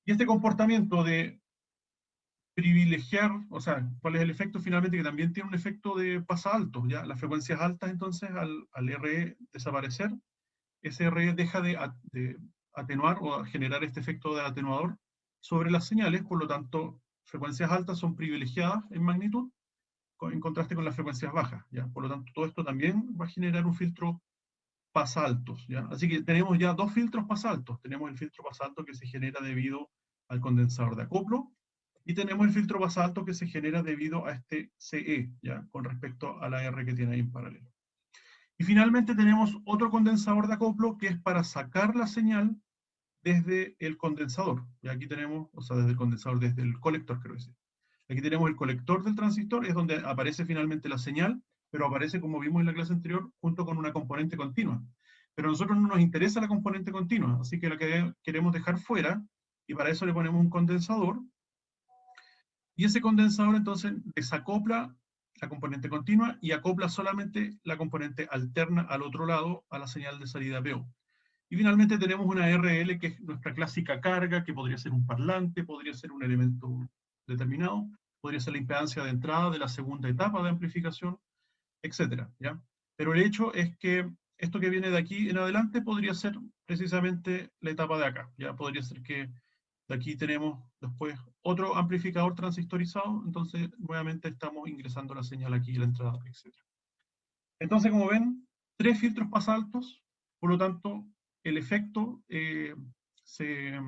Y este comportamiento de privilegiar, o sea, cuál es el efecto finalmente, que también tiene un efecto de pasa alto, ¿ya? Las frecuencias altas, entonces, al RE desaparecer, ese RE deja de atenuar o generar este efecto de atenuador sobre las señales, por lo tanto, frecuencias altas son privilegiadas en magnitud, en contraste con las frecuencias bajas, ¿ya? Por lo tanto, todo esto también va a generar un filtro pasa altos, ¿ya? Así que tenemos ya dos filtros pasa altos. Tenemos el filtro pasa alto que se genera debido al condensador de acoplo, y tenemos el filtro pasa alto que se genera debido a este CE, ¿ya? Con respecto a la R que tiene ahí en paralelo. Y finalmente tenemos otro condensador de acoplo que es para sacar la señal desde el condensador. Y aquí tenemos, o sea, desde el condensador, desde el colector, quiero decir. Aquí tenemos el colector del transistor, es donde aparece finalmente la señal, pero aparece, como vimos en la clase anterior, junto con una componente continua. Pero a nosotros no nos interesa la componente continua, así que la que queremos dejar fuera, y para eso le ponemos un condensador, y ese condensador entonces desacopla la componente continua y acopla solamente la componente alterna al otro lado, a la señal de salida PO. Y finalmente tenemos una RL, que es nuestra clásica carga, que podría ser un parlante, podría ser un elemento determinado, podría ser la impedancia de entrada de la segunda etapa de amplificación, etcétera, ¿ya? Pero el hecho es que esto que viene de aquí en adelante podría ser precisamente la etapa de acá, ¿ya? Podría ser que de aquí tenemos después otro amplificador transistorizado, entonces nuevamente estamos ingresando la señal aquí, la entrada, etcétera. Entonces, como ven, tres filtros pasaltos, por lo tanto, el efecto se,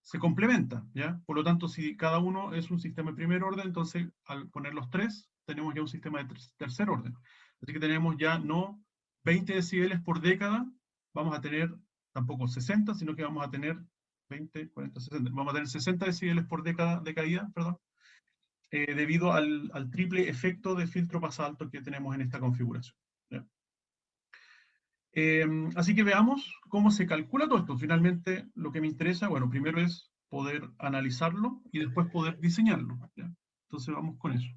se complementa, ¿ya? Por lo tanto, si cada uno es un sistema de primer orden, entonces al poner los tres, tenemos ya un sistema de tercer orden. Así que tenemos ya no 20 decibeles por década, vamos a tener tampoco 60, sino que vamos a tener 20, 40, 60, vamos a tener 60 decibeles por década de caída, perdón, debido al triple efecto de filtro pasalto que tenemos en esta configuración, ¿ya? Así que veamos cómo se calcula todo esto. Finalmente, lo que me interesa, bueno, primero es poder analizarlo y después poder diseñarlo, ¿ya? Entonces vamos con eso.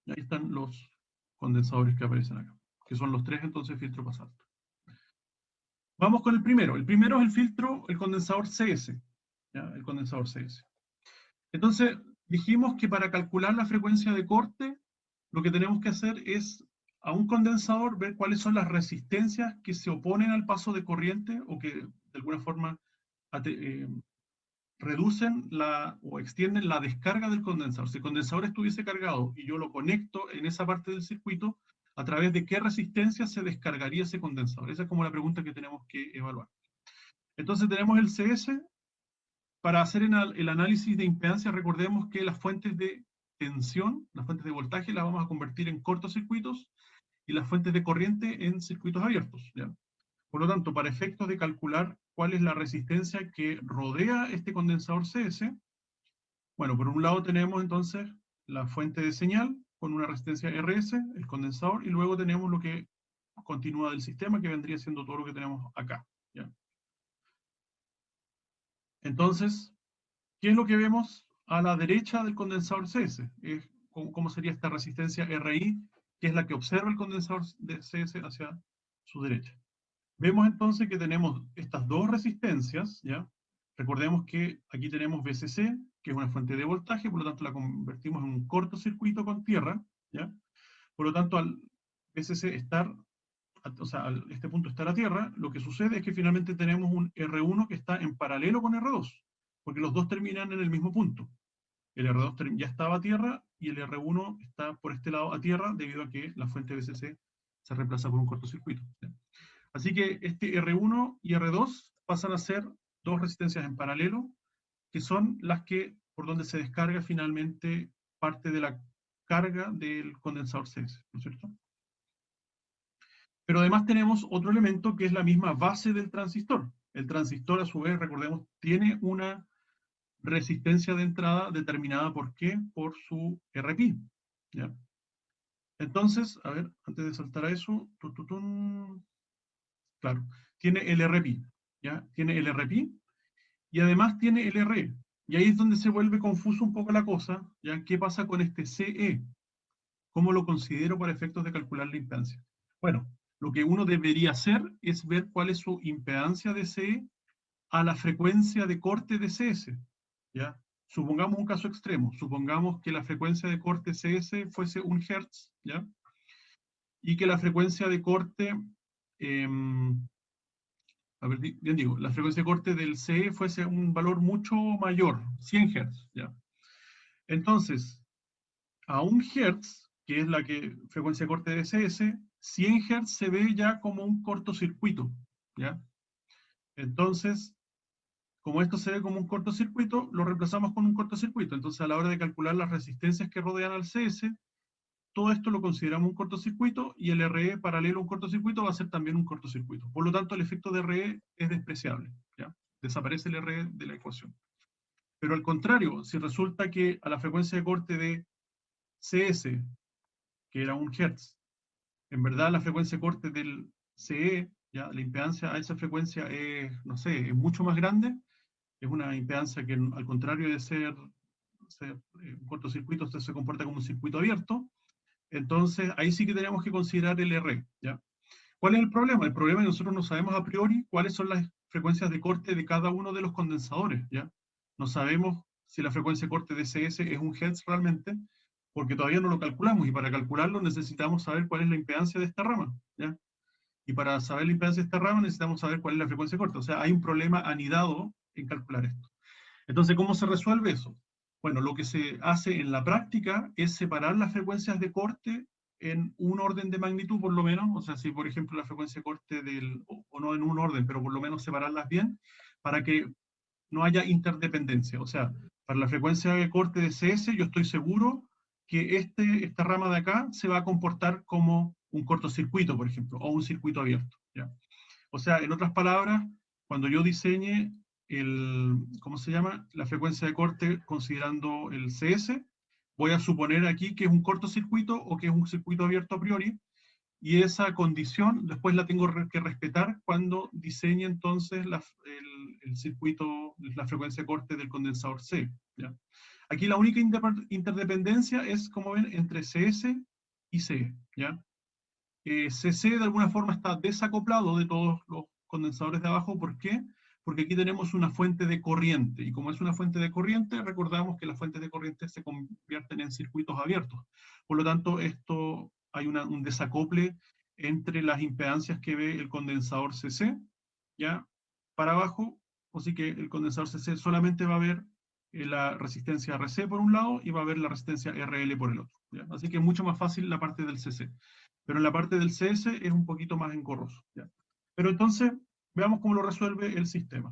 Y ahí están los condensadores que aparecen acá, que son los tres entonces filtro pasalto. Vamos con el primero. El primero es el filtro, el condensador CS, ¿ya? El condensador CS. Entonces, dijimos que para calcular la frecuencia de corte, lo que tenemos que hacer es a un condensador ver cuáles son las resistencias que se oponen al paso de corriente o que de alguna forma reducen o extienden la descarga del condensador. Si el condensador estuviese cargado y yo lo conecto en esa parte del circuito, ¿a través de qué resistencia se descargaría ese condensador? Esa es como la pregunta que tenemos que evaluar. Entonces tenemos el CS. Para hacer el análisis de impedancia, recordemos que las fuentes de tensión, las fuentes de voltaje, las vamos a convertir en cortocircuitos y las fuentes de corriente en circuitos abiertos, ¿ya? Por lo tanto, para efectos de calcular cuál es la resistencia que rodea este condensador CS. Bueno, por un lado tenemos entonces la fuente de señal con una resistencia RS, el condensador, y luego tenemos lo que continúa del sistema, que vendría siendo todo lo que tenemos acá, ¿ya? Entonces, ¿qué es lo que vemos a la derecha del condensador CS? Es cómo sería esta resistencia RI, que es la que observa el condensador de CS hacia su derecha. Vemos entonces que tenemos estas dos resistencias, ¿ya? Recordemos que aquí tenemos VCC, que es una fuente de voltaje, por lo tanto la convertimos en un cortocircuito con tierra, ¿ya? Por lo tanto, al VCC estar, o sea, al este punto estar a tierra, lo que sucede es que finalmente tenemos un R1 que está en paralelo con R2, porque los dos terminan en el mismo punto. El R2 ya estaba a tierra y el R1 está por este lado a tierra debido a que la fuente VCC se reemplaza por un cortocircuito, ¿ya? Así que este R1 y R2 pasan a ser dos resistencias en paralelo, que son las que, por donde se descarga finalmente parte de la carga del condensador CS, ¿no es cierto? Pero además tenemos otro elemento que es la misma base del transistor. El transistor, a su vez, recordemos, tiene una resistencia de entrada determinada por qué, por su RP, ¿ya? Entonces, a ver, antes de saltar a eso, claro, tiene el RP, ¿ya? Tiene el RP y además tiene el RE. Y ahí es donde se vuelve confuso un poco la cosa, ¿ya? ¿Qué pasa con este CE? ¿Cómo lo considero para efectos de calcular la impedancia? Bueno, lo que uno debería hacer es ver cuál es su impedancia de CE a la frecuencia de corte de CS, ¿ya? Supongamos un caso extremo, supongamos que la frecuencia de corte CS fuese 1 Hz, ¿ya? Y que la frecuencia de corte, a ver, bien digo, la frecuencia de corte del CE fuese un valor mucho mayor, 100 Hz, ¿ya? Entonces, a 1 Hz, que es la frecuencia de corte de CS, 100 Hz se ve ya como un cortocircuito, ¿ya? Entonces, como esto se ve como un cortocircuito, lo reemplazamos con un cortocircuito. Entonces, a la hora de calcular las resistencias que rodean al CS, todo esto lo consideramos un cortocircuito y el RE paralelo a un cortocircuito va a ser también un cortocircuito. Por lo tanto, el efecto de RE es despreciable, ¿ya? Desaparece el RE de la ecuación. Pero al contrario, si resulta que a la frecuencia de corte de CS, que era 1 Hz, en verdad la frecuencia de corte del CE, ¿ya? La impedancia a esa frecuencia es, no sé, es mucho más grande, es una impedancia que al contrario de ser un cortocircuito, esto se comporta como un circuito abierto. Entonces, ahí sí que tenemos que considerar el R, ¿ya? ¿Cuál es el problema? El problema es que nosotros no sabemos a priori cuáles son las frecuencias de corte de cada uno de los condensadores, ¿ya? No sabemos si la frecuencia de corte de CS es 1 Hz realmente, porque todavía no lo calculamos, y para calcularlo necesitamos saber cuál es la impedancia de esta rama, ¿ya? Y para saber la impedancia de esta rama necesitamos saber cuál es la frecuencia de corte. O sea, hay un problema anidado en calcular esto. Entonces, ¿cómo se resuelve eso? Bueno, lo que se hace en la práctica es separar las frecuencias de corte en un orden de magnitud por lo menos, o sea, si por ejemplo la frecuencia de corte o no en un orden, pero por lo menos separarlas bien, para que no haya interdependencia. O sea, para la frecuencia de corte de CS yo estoy seguro que esta rama de acá se va a comportar como un cortocircuito, por ejemplo, o un circuito abierto, ¿ya? O sea, en otras palabras, cuando yo diseñe ¿cómo se llama? La frecuencia de corte considerando el CS, voy a suponer aquí que es un cortocircuito o que es un circuito abierto a priori, y esa condición después la tengo que respetar cuando diseñe entonces el circuito, la frecuencia de corte del condensador C, ¿ya? Aquí la única interdependencia es, como ven, entre CS y CE, ¿ya? CC de alguna forma está desacoplado de todos los condensadores de abajo. ¿Por qué? Porque aquí tenemos una fuente de corriente, y como es una fuente de corriente, recordamos que las fuentes de corriente se convierten en circuitos abiertos. Por lo tanto, hay un desacople entre las impedancias que ve el condensador CC, ¿ya? Para abajo, así que el condensador CC solamente va a ver la resistencia RC por un lado y va a ver la resistencia RL por el otro, ¿ya? Así que es mucho más fácil la parte del CC. Pero en la parte del CS es un poquito más engorroso, ¿ya? Pero entonces, veamos cómo lo resuelve el sistema.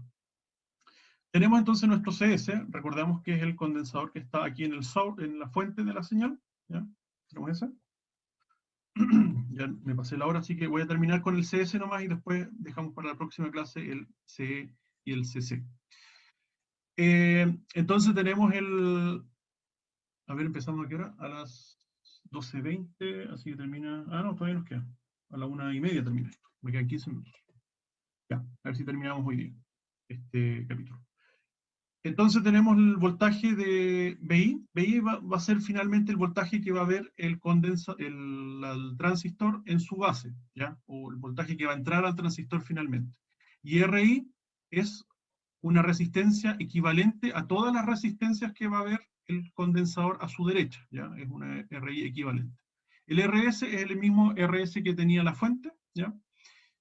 Tenemos entonces nuestro CS, recordamos que es el condensador que está aquí en la fuente de la señal, ¿ya? Tenemos ese. ya me pasé la hora, así que voy a terminar con el CS nomás y después dejamos para la próxima clase el CE y el CC. Entonces tenemos el... A ver, empezamos a qué hora? A las 12:20, así que termina... Ah, no, todavía nos queda. A la 1:30 termina esto. Me quedan 15 minutos. Ya, a ver si terminamos hoy día este capítulo. Entonces tenemos el voltaje de BI. BI va a ser finalmente el voltaje que va a ver el transistor en su base, ¿ya? O el voltaje que va a entrar al transistor finalmente. Y RI es una resistencia equivalente a todas las resistencias que va a ver el condensador a su derecha, ¿ya? Es una RI equivalente. El RS es el mismo RS que tenía la fuente, ¿ya?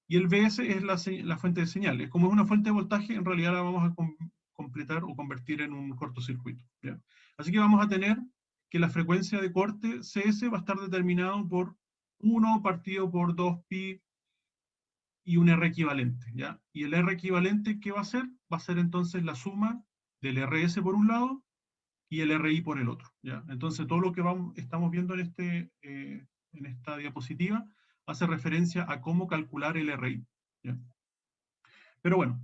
Y el VS es la fuente de señales. Como es una fuente de voltaje, en realidad la vamos a completar o convertir en un cortocircuito, ¿ya? Así que vamos a tener que la frecuencia de corte CS va a estar determinado por 1 partido por 2pi y un R equivalente, ¿ya? Y el R equivalente, ¿qué va a ser? Va a ser entonces la suma del RS por un lado y el RI por el otro, ¿ya? Entonces todo lo que estamos viendo en esta diapositiva hace referencia a cómo calcular el RI, ¿ya? Pero bueno,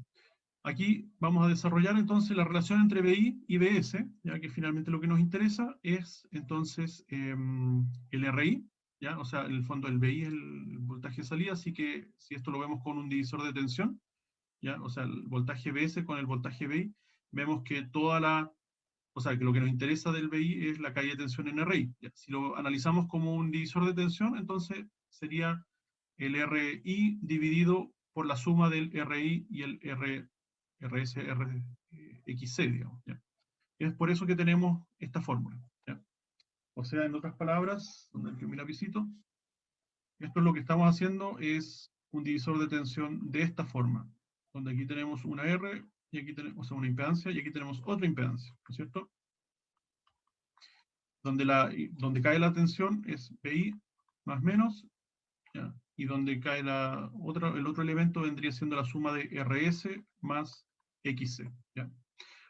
aquí vamos a desarrollar entonces la relación entre BI y BS, ya que finalmente lo que nos interesa es entonces el RI, ¿ya? O sea, en el fondo el BI es el voltaje de salida, así que si esto lo vemos con un divisor de tensión, ¿ya? O sea, el voltaje BS con el voltaje BI, vemos que o sea, que lo que nos interesa del BI es la caída de tensión en RI, ¿ya? Si lo analizamos como un divisor de tensión, entonces sería el RI dividido por la suma del RI y el RSXC, digamos, ¿ya? Y es por eso que tenemos esta fórmula, ¿ya? O sea, en otras palabras, donde el mi lapicito, esto es lo que estamos haciendo, es un divisor de tensión de esta forma, donde aquí tenemos una R, y aquí tenemos, o sea, una impedancia, y aquí tenemos otra impedancia, ¿no es cierto? Donde cae la tensión es PI más menos, ¿ya? Y donde cae el otro elemento vendría siendo la suma de RS más XC, ¿ya?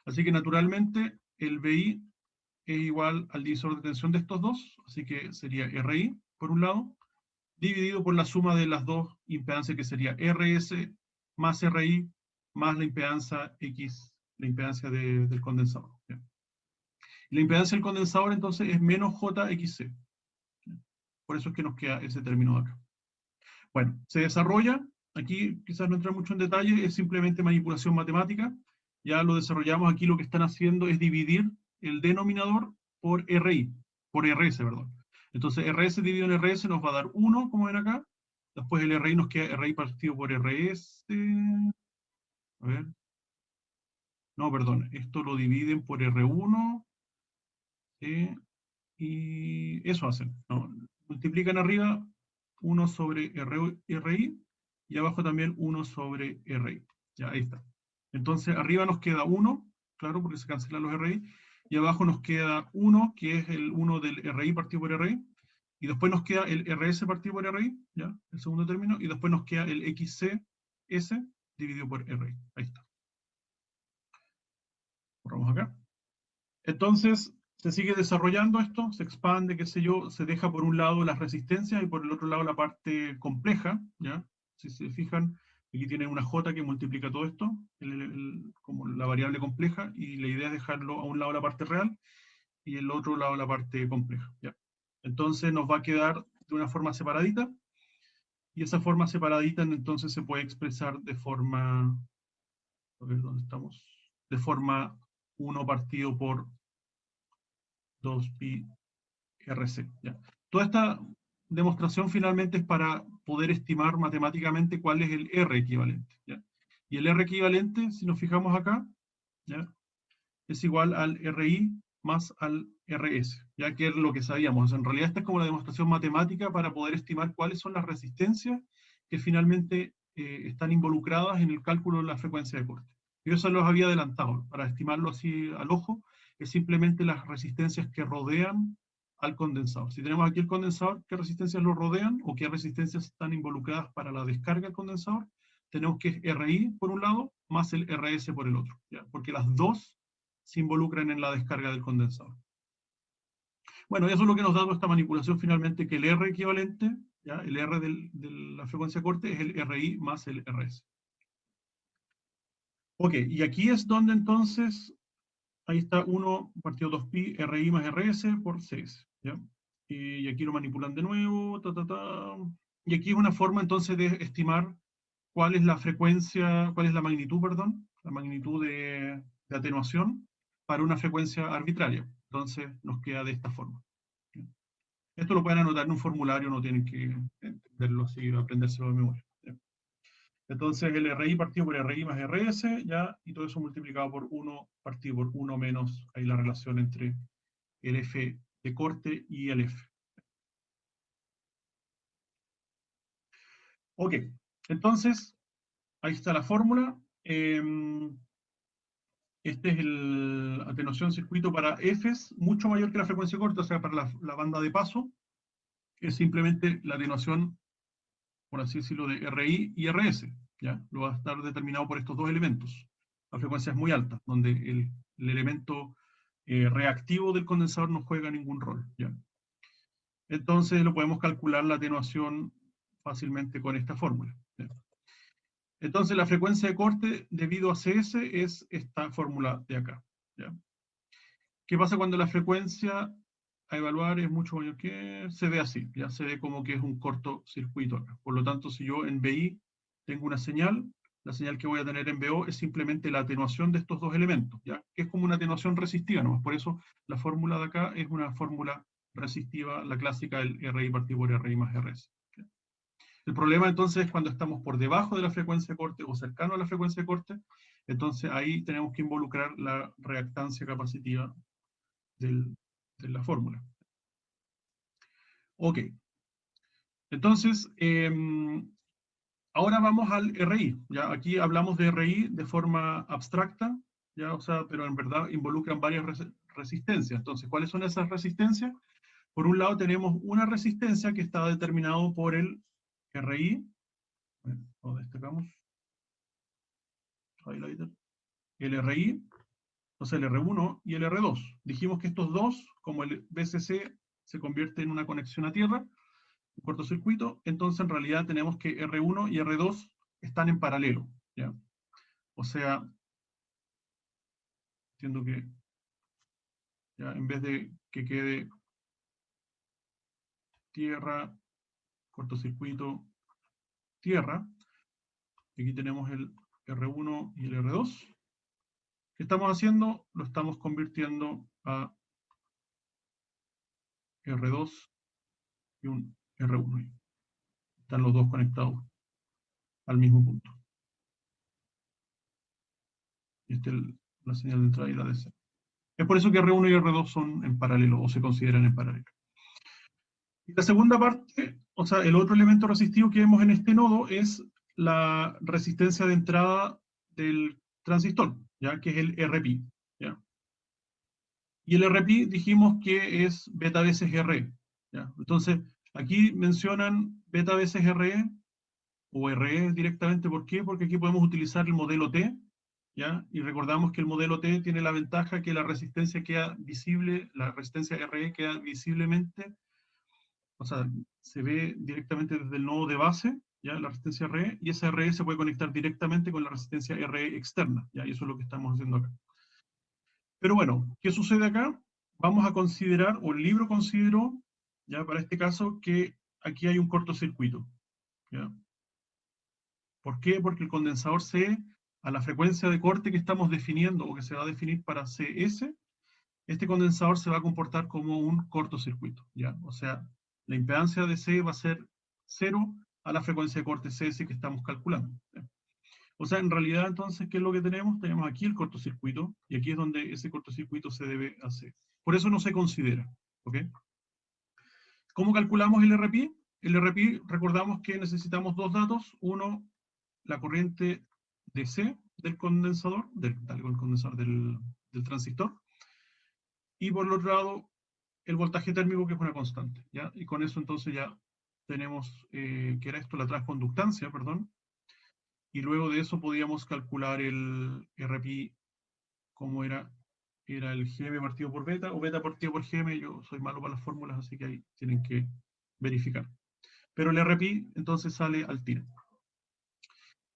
Así que naturalmente el BI es igual al divisor de tensión de estos dos, así que sería RI por un lado, dividido por la suma de las dos impedancias que sería RS más RI más la impedancia X, la impedancia del condensador, ¿ya? Y la impedancia del condensador entonces es menos JXC. Por eso es que nos queda ese término de acá. Bueno, se desarrolla, aquí quizás no entra mucho en detalle, es simplemente manipulación matemática. Ya lo desarrollamos aquí, lo que están haciendo es dividir el denominador por RI, por RS, perdón. Entonces RS dividido en RS nos va a dar 1, como ven acá. Después el RI nos queda RI partido por RS. A ver. No, perdón, esto lo dividen por R1. Y eso hacen, ¿no? Multiplican arriba 1 sobre RI y abajo también 1 sobre RI. Ya, ahí está. Entonces arriba nos queda 1, claro, porque se cancelan los RI, y abajo nos queda 1, que es el 1 del RI partido por RI, y después nos queda el RS partido por RI, ya, el segundo término, y después nos queda el XCS dividido por RI. Ahí está. Borramos acá. Entonces, se sigue desarrollando esto, se expande, qué sé yo, se deja por un lado las resistencias y por el otro lado la parte compleja, ¿ya? Si se fijan, aquí tienen una J que multiplica todo esto, como la variable compleja, y la idea es dejarlo a un lado la parte real y el otro lado la parte compleja, ¿ya? Entonces nos va a quedar de una forma separadita, y esa forma separadita entonces se puede expresar de forma, a ver, ¿dónde estamos? De forma 1 partido por 2pi RC, ¿ya? Toda esta demostración finalmente es para poder estimar matemáticamente cuál es el R equivalente, ¿ya? Y el R equivalente, si nos fijamos acá, ¿ya? Es igual al RI más al RS, ya que es lo que sabíamos. En realidad esta es como la demostración matemática para poder estimar cuáles son las resistencias que finalmente están involucradas en el cálculo de la frecuencia de corte. Yo eso los había adelantado, para estimarlo así al ojo, es simplemente las resistencias que rodean al condensador. Si tenemos aquí el condensador, ¿qué resistencias lo rodean o qué resistencias están involucradas para la descarga del condensador? Tenemos que es RI por un lado más el RS por el otro, ¿ya? Porque las dos se involucran en la descarga del condensador. Bueno, eso es lo que nos da esta manipulación finalmente, que el R equivalente ¿ya? El R de la frecuencia de corte es el RI más el RS. Ok, y aquí es donde entonces, ahí está 1 partido 2pi RI más RS por CS, ¿ya? Y aquí lo manipulan de nuevo, y aquí es una forma entonces de estimar cuál es la frecuencia, cuál es la magnitud, perdón, la magnitud de atenuación para una frecuencia arbitraria. Entonces nos queda de esta forma. Esto lo pueden anotar en un formulario, no tienen que entenderlo así, aprendérselo de memoria. Entonces el RI partido por RI más RS, ya, y todo eso multiplicado por 1 partido por 1 menos ahí la relación entre el F de corte y el F. Ok, entonces ahí está la fórmula. Este es el atenuación circuito para Fs, mucho mayor que la frecuencia corta, o sea, para la banda de paso, es simplemente la atenuación, por así decirlo, de RI y RS, ¿ya? Lo va a estar determinado por estos dos elementos. La frecuencia es muy alta, donde el elemento reactivo del condensador no juega ningún rol, ¿ya? Entonces lo podemos calcular la atenuación fácilmente con esta fórmula, ¿ya? Entonces la frecuencia de corte debido a CS es esta fórmula de acá, ¿ya? ¿Qué pasa cuando la frecuencia a evaluar es mucho mayor que se ve así? Ya se ve como que es un cortocircuito acá. Por lo tanto, si yo en BI tengo una señal, la señal que voy a tener en BO es simplemente la atenuación de estos dos elementos, ¿ya? Que es como una atenuación resistiva, ¿no? Por eso la fórmula de acá es una fórmula resistiva, la clásica, el RI partido por RI más RS. ¿Ya? El problema entonces es cuando estamos por debajo de la frecuencia de corte o cercano a la frecuencia de corte, entonces ahí tenemos que involucrar la reactancia capacitiva de la fórmula. Ok, entonces, ahora vamos al RI. ¿Ya? Aquí hablamos de RI de forma abstracta, ¿ya? O sea, pero en verdad involucran varias resistencias. Entonces, ¿cuáles son esas resistencias? Por un lado tenemos una resistencia que está determinado por el RI, lo destacamos, highlighter, el RI, o sea, el R1 y el R2. Dijimos que estos dos, como el BCC se convierte en una conexión a tierra, un cortocircuito, entonces en realidad tenemos que R1 y R2 están en paralelo, ¿ya? O sea, entiendo que ya en vez de que quede tierra, cortocircuito, tierra, aquí tenemos el R1 y el R2. ¿Qué estamos haciendo? Lo estamos convirtiendo a R2 y un R1. Están los dos conectados al mismo punto. Y esta es la señal de entrada y la de salida. Es por eso que R1 y R2 son en paralelo o se consideran en paralelo. Y la segunda parte, o sea, el otro elemento resistivo que vemos en este nodo es la resistencia de entrada del transistor, ¿ya? Que es el RP, ¿ya? Y el RP dijimos que es beta veces RE, ¿ya? Entonces, aquí mencionan beta veces RE o RE directamente, ¿por qué? Porque aquí podemos utilizar el modelo T, ¿ya? Y recordamos que el modelo T tiene la ventaja que la resistencia queda visible, la resistencia RE queda visiblemente, o sea, se ve directamente desde el nodo de base, ¿ya? La resistencia RE, y esa RE se puede conectar directamente con la resistencia RE externa, ¿ya? Y eso es lo que estamos haciendo acá. Pero bueno, ¿qué sucede acá? Vamos a considerar, o el libro consideró, ya para este caso, que aquí hay un cortocircuito, ¿ya? ¿Por qué? Porque el condensador C, a la frecuencia de corte que estamos definiendo, o que se va a definir para CS, este condensador se va a comportar como un cortocircuito, ¿ya? O sea, la impedancia de C va a ser 0 a la frecuencia de corte CS que estamos calculando, ¿ya? O sea, en realidad, entonces, ¿qué es lo que tenemos? Tenemos aquí el cortocircuito, y aquí es donde ese cortocircuito se debe hacer. Por eso no se considera, ¿ok? ¿Cómo calculamos el RP? El RP, recordamos que necesitamos dos datos. Uno, la corriente DC del condensador, del transistor, y por el otro lado, el voltaje térmico, que es una constante, ¿ya? Y con eso entonces ya tenemos, que era esto, la transconductancia, perdón, y luego de eso podíamos calcular el RP, como era el Gm partido por beta, o beta partido por Gm. Yo soy malo para las fórmulas, así que ahí tienen que verificar. pero el RPI entonces sale al tiro.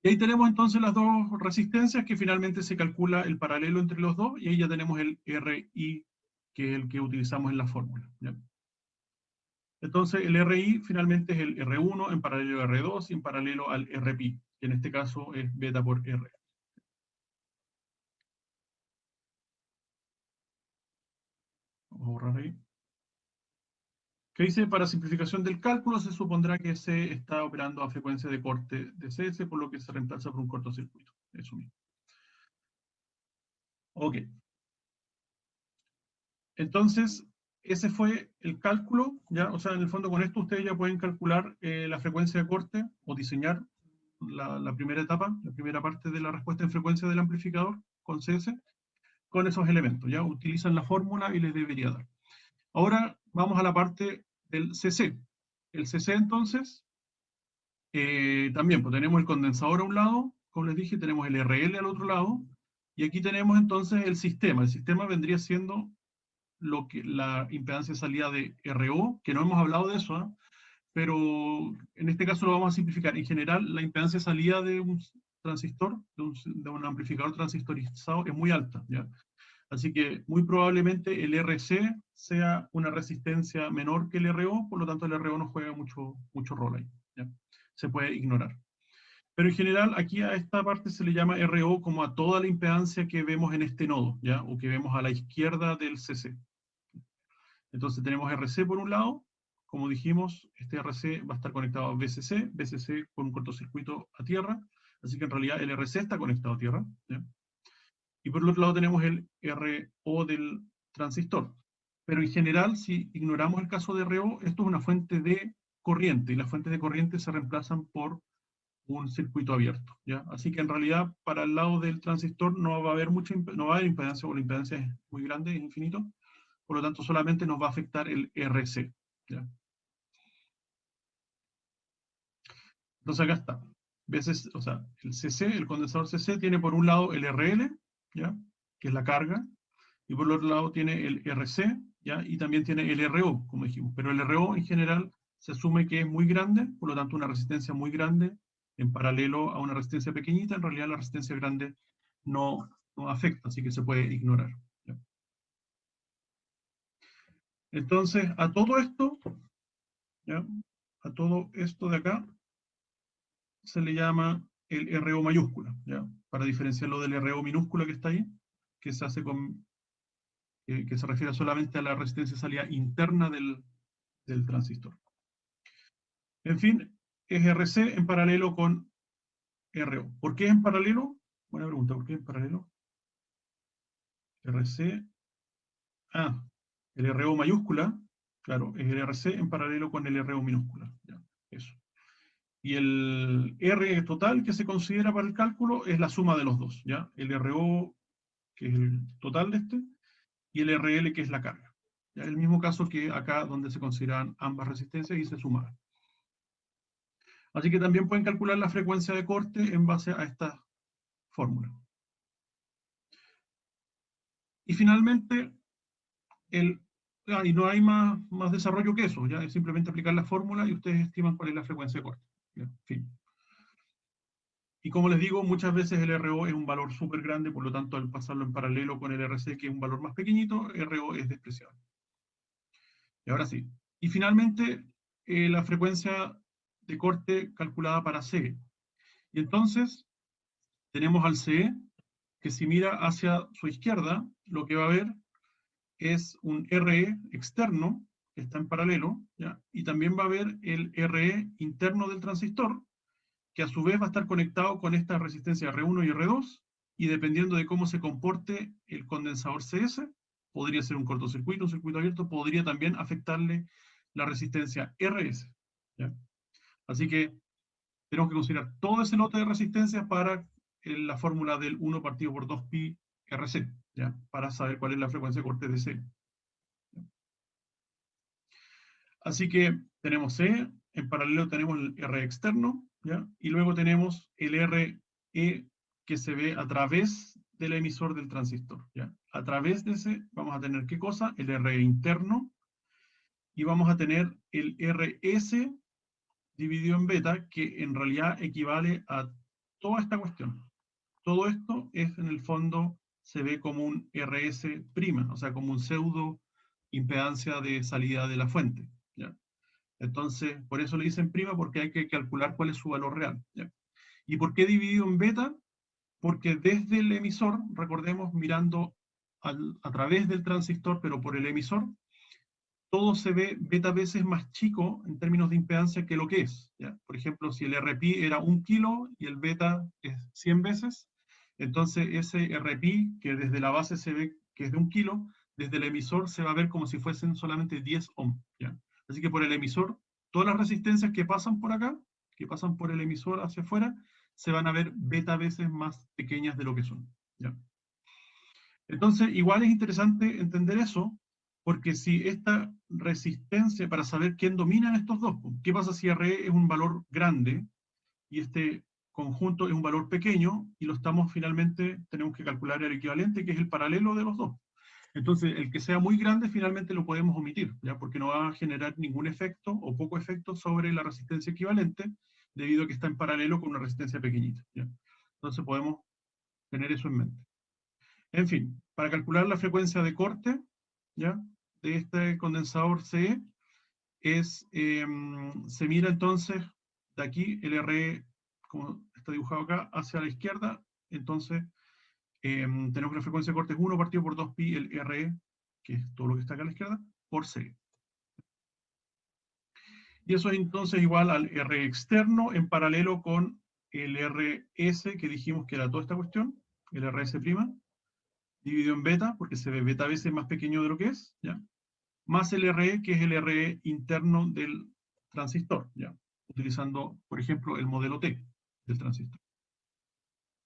Y ahí tenemos entonces las dos resistencias que finalmente se calcula el paralelo entre los dos y ahí ya tenemos el RI, que es el que utilizamos en la fórmula, ¿ya? Entonces el RI finalmente es el R1 en paralelo a R2 y en paralelo al RPI, que en este caso es beta por R. Vamos a borrar ahí. Que dice, para simplificación del cálculo, se supondrá que C está operando a frecuencia de corte de CS, por lo que se reemplaza por un cortocircuito. Eso mismo. Ok. Entonces, ese fue el cálculo, ¿ya? O sea, en el fondo con esto ustedes ya pueden calcular la frecuencia de corte o diseñar la primera etapa, la primera parte de la respuesta en frecuencia del amplificador con CS, con esos elementos, ¿ya? Utilizan la fórmula y les debería dar. Ahora vamos a la parte del CC. El CC entonces, también pues tenemos el condensador a un lado, como les dije, tenemos el RL al otro lado, y aquí tenemos entonces el sistema. El sistema vendría siendo lo que la impedancia de salida de RO, que no hemos hablado de eso, ¿eh? Pero en este caso lo vamos a simplificar. En general, la impedancia de salida de un transistor, de un amplificador transistorizado, es muy alta, ¿ya? Así que muy probablemente el RC sea una resistencia menor que el RO, por lo tanto el RO no juega mucho rol ahí, ¿ya? Se puede ignorar. Pero en general, aquí a esta parte se le llama RO como a toda la impedancia que vemos en este nodo, ¿ya? O que vemos a la izquierda del CC. Entonces tenemos RC por un lado, como dijimos, este RC va a estar conectado a BCC, BCC con un cortocircuito a tierra, así que en realidad el RC está conectado a tierra, ¿ya? Y por el otro lado tenemos el RO del transistor. Pero en general, si ignoramos el caso de RO, esto es una fuente de corriente, y las fuentes de corriente se reemplazan por un circuito abierto, ¿ya? Así que en realidad, para el lado del transistor no va a haber no va a haber impedancia, porque la impedancia es muy grande, es infinito, por lo tanto solamente nos va a afectar el RC, ¿ya? Entonces acá está. Veces, o sea, el CC, el condensador CC, tiene por un lado el RL, ¿ya? Que es la carga, y por el otro lado tiene el RC, ¿ya? Y también tiene el RO, como dijimos. Pero el RO en general se asume que es muy grande, por lo tanto una resistencia muy grande en paralelo a una resistencia pequeñita, en realidad la resistencia grande no afecta, así que se puede ignorar, ¿ya? Entonces, a todo esto, ¿ya? A todo esto de acá, se le llama el RO mayúscula, ¿ya? Para diferenciarlo del RO minúscula que está ahí, que se hace que se refiere solamente a la resistencia de salida interna del transistor. En fin, es RC en paralelo con RO. ¿Por qué en paralelo? Buena pregunta, ¿por qué en paralelo? RC, el RO mayúscula, claro, es el RC en paralelo con el RO minúscula, ¿ya? Eso. Y el R total que se considera para el cálculo es la suma de los dos, ¿ya? El RO, que es el total de este, y el RL, que es la carga. ¿Ya? El mismo caso que acá, donde se consideran ambas resistencias y se suman. Así que también pueden calcular la frecuencia de corte en base a esta fórmula. Y finalmente, y no hay más desarrollo que eso, ya es simplemente aplicar la fórmula y ustedes estiman cuál es la frecuencia de corte. ¿Ya? Fin. Y como les digo, muchas veces el RO es un valor súper grande, por lo tanto, al pasarlo en paralelo con el RC, que es un valor más pequeñito, RO es despreciable. Y ahora sí. Y finalmente, la frecuencia de corte calculada para CE. Y entonces, tenemos al CE, que si mira hacia su izquierda, lo que va a ver es un RE externo, que está en paralelo, ¿ya? Y también va a haber el RE interno del transistor, que a su vez va a estar conectado con esta resistencia R1 y R2, y dependiendo de cómo se comporte el condensador CS, podría ser un cortocircuito, un circuito abierto, podría también afectarle la resistencia RS, ¿ya? Así que tenemos que considerar todo ese lote de resistencias para la fórmula del 1 partido por 2pi RC, ¿ya? Para saber cuál es la frecuencia de corte de C. Así que tenemos C, en paralelo tenemos el R externo, ¿ya? Y luego tenemos el RE que se ve a través del emisor del transistor, ¿ya? A través de ese vamos a tener ¿qué cosa? El RE interno, y vamos a tener el RS dividido en beta, que en realidad equivale a toda esta cuestión. Todo esto es, en el fondo, se ve como un RS prima, o sea, como un pseudo impedancia de salida de la fuente, ¿ya? Entonces, por eso le dicen prima, porque hay que calcular cuál es su valor real, ¿ya? ¿Y por qué dividido en beta? Porque desde el emisor, recordemos, mirando a través del transistor, pero por el emisor, todo se ve beta veces más chico en términos de impedancia que lo que es, ¿ya? Por ejemplo, si el RPi era 1 kilo y el beta es 100 veces, entonces ese RPi, que desde la base se ve que es de 1 kilo, desde el emisor se va a ver como si fuesen solamente 10 ohm, ¿ya? Así que por el emisor, todas las resistencias que pasan por acá, que pasan por el emisor hacia afuera, se van a ver beta veces más pequeñas de lo que son, ¿ya? Entonces, igual es interesante entender eso, porque si esta resistencia, para saber quién domina en estos dos, ¿qué pasa si RE es un valor grande y este conjunto es un valor pequeño y lo estamos finalmente, tenemos que calcular el equivalente, que es el paralelo de los dos? Entonces, el que sea muy grande finalmente lo podemos omitir, ¿ya? Porque no va a generar ningún efecto o poco efecto sobre la resistencia equivalente, debido a que está en paralelo con una resistencia pequeñita, ¿ya? Entonces podemos tener eso en mente. En fin, para calcular la frecuencia de corte, ¿ya?, de este condensador CE, se mira entonces de aquí el RE, como está dibujado acá, hacia la izquierda. Entonces tenemos que la frecuencia de corte es 1 partido por 2pi el RE, que es todo lo que está acá a la izquierda, por CE. Y eso es entonces igual al R externo en paralelo con el RS, que dijimos que era toda esta cuestión, el RS', dividido en beta, porque se ve beta veces más pequeño de lo que es, ¿ya? Más el RE, que es el RE interno del transistor, ¿ya? Utilizando, por ejemplo, el modelo T del transistor.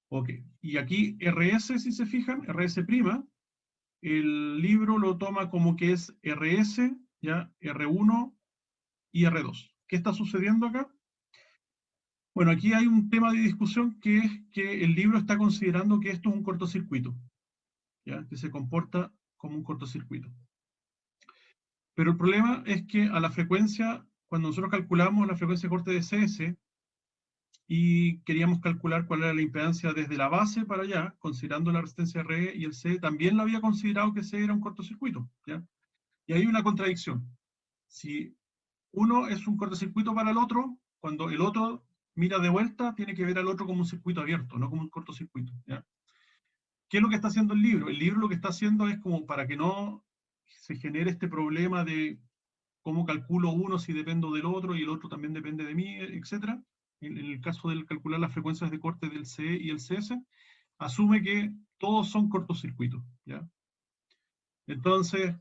Ok, y aquí RS, si se fijan, RS', el libro lo toma como que es RS, ¿ya? R1 y R2. ¿Qué está sucediendo acá? Bueno, aquí hay un tema de discusión, que es que el libro está considerando que esto es un cortocircuito, ¿ya?, que se comporta como un cortocircuito. Pero el problema es que a la frecuencia, cuando nosotros calculamos la frecuencia de corte de CS y queríamos calcular cuál era la impedancia desde la base para allá, considerando la resistencia RE y el C, también lo había considerado que C era un cortocircuito, ¿ya? Y hay una contradicción. Si uno es un cortocircuito para el otro, cuando el otro mira de vuelta, tiene que ver al otro como un circuito abierto, no como un cortocircuito, ¿ya? ¿Qué es lo que está haciendo el libro? El libro lo que está haciendo es, como para que no se genere este problema de cómo calculo uno si dependo del otro y el otro también depende de mí, etc. En el caso de calcular las frecuencias de corte del CE y el CS, asume que todos son cortocircuitos, ¿ya? Entonces,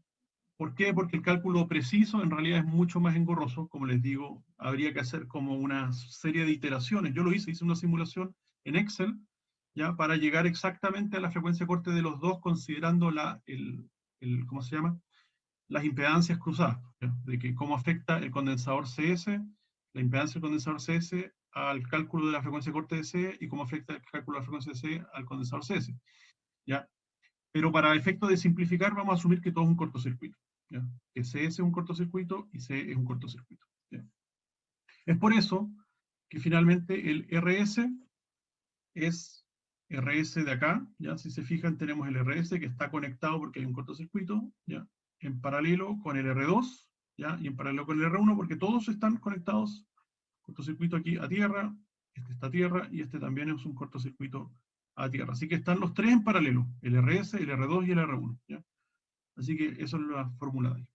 ¿por qué? Porque el cálculo preciso en realidad es mucho más engorroso. Como les digo, habría que hacer como una serie de iteraciones. Yo lo hice una simulación en Excel, ¿ya?, para llegar exactamente a la frecuencia de corte de los dos, considerando ¿cómo se llama?, las impedancias cruzadas, ¿ya?, de que cómo afecta el condensador CS, la impedancia del condensador CS al cálculo de la frecuencia de corte de C, y cómo afecta el cálculo de la frecuencia de C al condensador CS, ¿ya? Pero para efecto de simplificar, vamos a asumir que todo es un cortocircuito, ¿ya?, que CS es un cortocircuito y C es un cortocircuito, ¿ya? Es por eso que finalmente el RS es RS de acá, ¿ya? Si se fijan, tenemos el RS que está conectado porque hay un cortocircuito, ¿ya?, en paralelo con el R2, ¿ya?, y en paralelo con el R1, porque todos están conectados. Cortocircuito aquí a tierra, este está a tierra, y este también es un cortocircuito a tierra. Así que están los tres en paralelo, el RS, el R2 y el R1, ¿ya? Así que eso es la fórmula de ahí.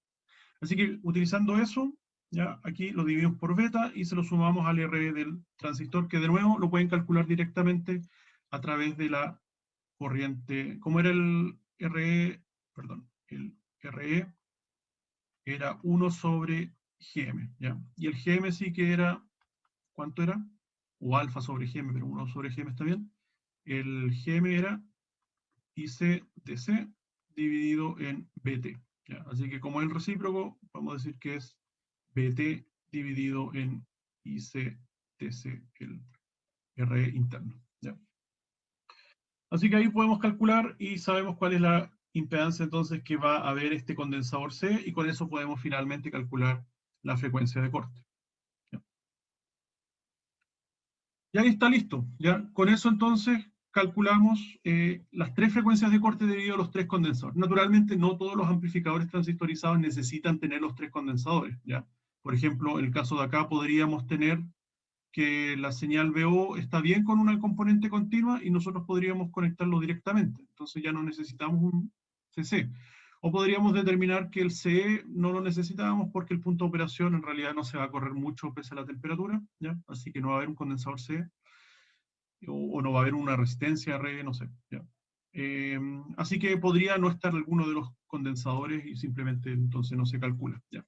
Así que utilizando eso, ya aquí lo dividimos por beta y se lo sumamos al RE del transistor, que de nuevo lo pueden calcular directamente a través de la corriente. ¿Cómo era el RE? Perdón, el RE era 1 sobre GM, ¿ya? Y el GM sí que era, ¿cuánto era? O alfa sobre GM, pero 1 sobre GM está bien. El GM era IC/DC dividido en BT, ¿ya? Así que como es el recíproco, vamos a decir que es BT dividido en IC/DC, el RE interno, ¿ya? Así que ahí podemos calcular y sabemos cuál es la impedancia entonces que va a haber este condensador C, y con eso podemos finalmente calcular la frecuencia de corte, ¿ya? Y ahí está listo. Ya con eso entonces calculamos las tres frecuencias de corte debido a los tres condensadores. Naturalmente no todos los amplificadores transistorizados necesitan tener los tres condensadores. ¿Ya? Por ejemplo, en el caso de acá podríamos tener que la señal VO está bien con una componente continua y nosotros podríamos conectarlo directamente. Entonces ya no necesitamos un CC. O podríamos determinar que el CE no lo necesitábamos porque el punto de operación en realidad no se va a correr mucho pese a la temperatura, ¿ya? Así que no va a haber un condensador CE o no va a haber una resistencia RE, no sé. ¿Ya? Así que podría no estar alguno de los condensadores y simplemente entonces no se calcula. ¿Ya?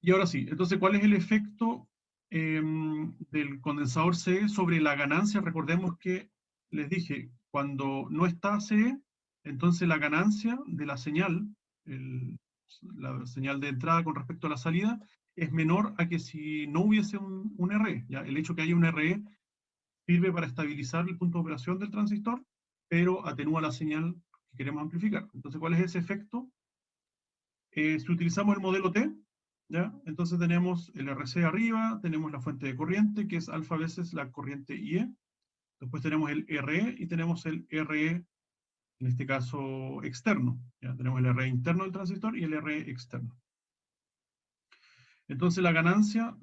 Y ahora sí, entonces, ¿cuál es el efecto del condensador CE sobre la ganancia? Recordemos que les dije, cuando no está CE, entonces la ganancia de la señal, la señal de entrada con respecto a la salida, es menor a que si no hubiese un RE. ¿Ya? El hecho que haya un RE sirve para estabilizar el punto de operación del transistor, pero atenúa la señal que queremos amplificar. Entonces, ¿cuál es ese efecto? Si utilizamos el modelo T, ¿ya? Entonces tenemos el RC arriba, tenemos la fuente de corriente, que es alfa veces la corriente IE, después tenemos el RE y tenemos el RE, en este caso externo, ¿ya? Tenemos el RE interno del transistor y el RE externo. Entonces la ganancia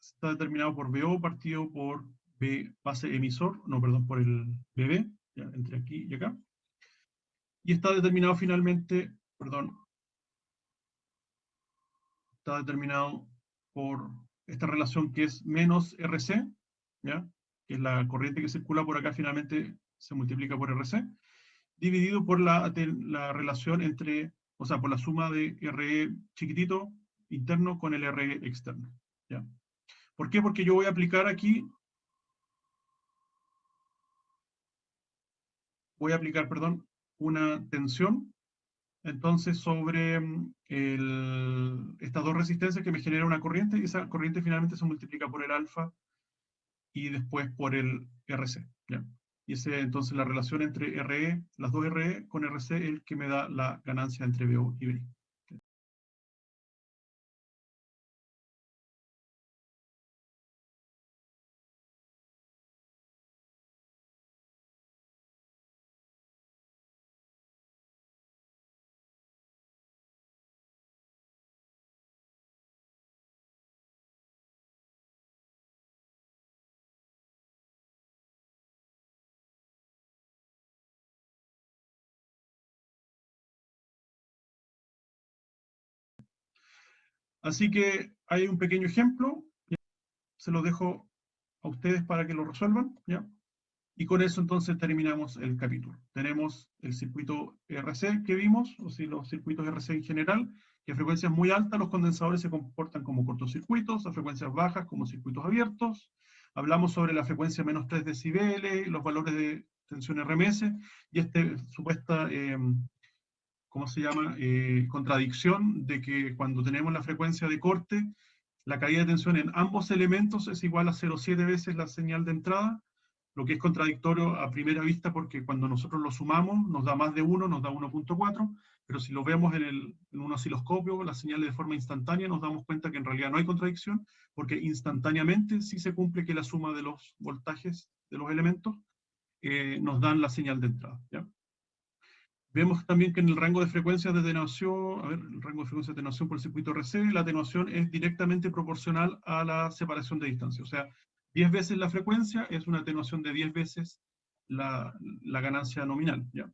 está determinado por BO partido por B base emisor, no, perdón, por el BB, ¿ya? Entre aquí y acá. Y está determinado finalmente, perdón, está determinado por esta relación que es menos RC, ¿ya? Que es la corriente que circula por acá, finalmente se multiplica por RC, dividido por la relación entre, o sea, por la suma de RE chiquitito interno con el RE externo. ¿Ya? ¿Por qué? Porque yo voy a aplicar aquí, perdón, una tensión, entonces sobre estas dos resistencias que me genera una corriente, y esa corriente finalmente se multiplica por el alfa y después por el RC. ¿Ya? Y ese, entonces la relación entre RE, las dos RE con RC es el que me da la ganancia entre BO y BI. Así que hay un pequeño ejemplo, ¿ya? Se lo dejo a ustedes para que lo resuelvan, ¿ya? Y con eso entonces terminamos el capítulo. Tenemos el circuito RC que vimos, o si los circuitos RC en general, que a frecuencias muy altas los condensadores se comportan como cortocircuitos, a frecuencias bajas como circuitos abiertos. Hablamos sobre la frecuencia menos 3 decibeles, los valores de tensión RMS, y supuesta, ¿cómo se llama? Contradicción de que cuando tenemos la frecuencia de corte, la caída de tensión en ambos elementos es igual a 0,7 veces la señal de entrada, lo que es contradictorio a primera vista porque cuando nosotros lo sumamos nos da más de 1, nos da 1,4, pero si lo vemos en un osciloscopio, las señales de forma instantánea, nos damos cuenta que en realidad no hay contradicción, porque instantáneamente sí se cumple que la suma de los voltajes de los elementos nos dan la señal de entrada. ¿Ya? Vemos también que en el rango de frecuencias de atenuación, a ver, el rango de frecuencia de atenuación por el circuito RC, la atenuación es directamente proporcional a la separación de distancia. O sea, 10 veces la frecuencia es una atenuación de 10 veces la ganancia nominal. ¿Ya?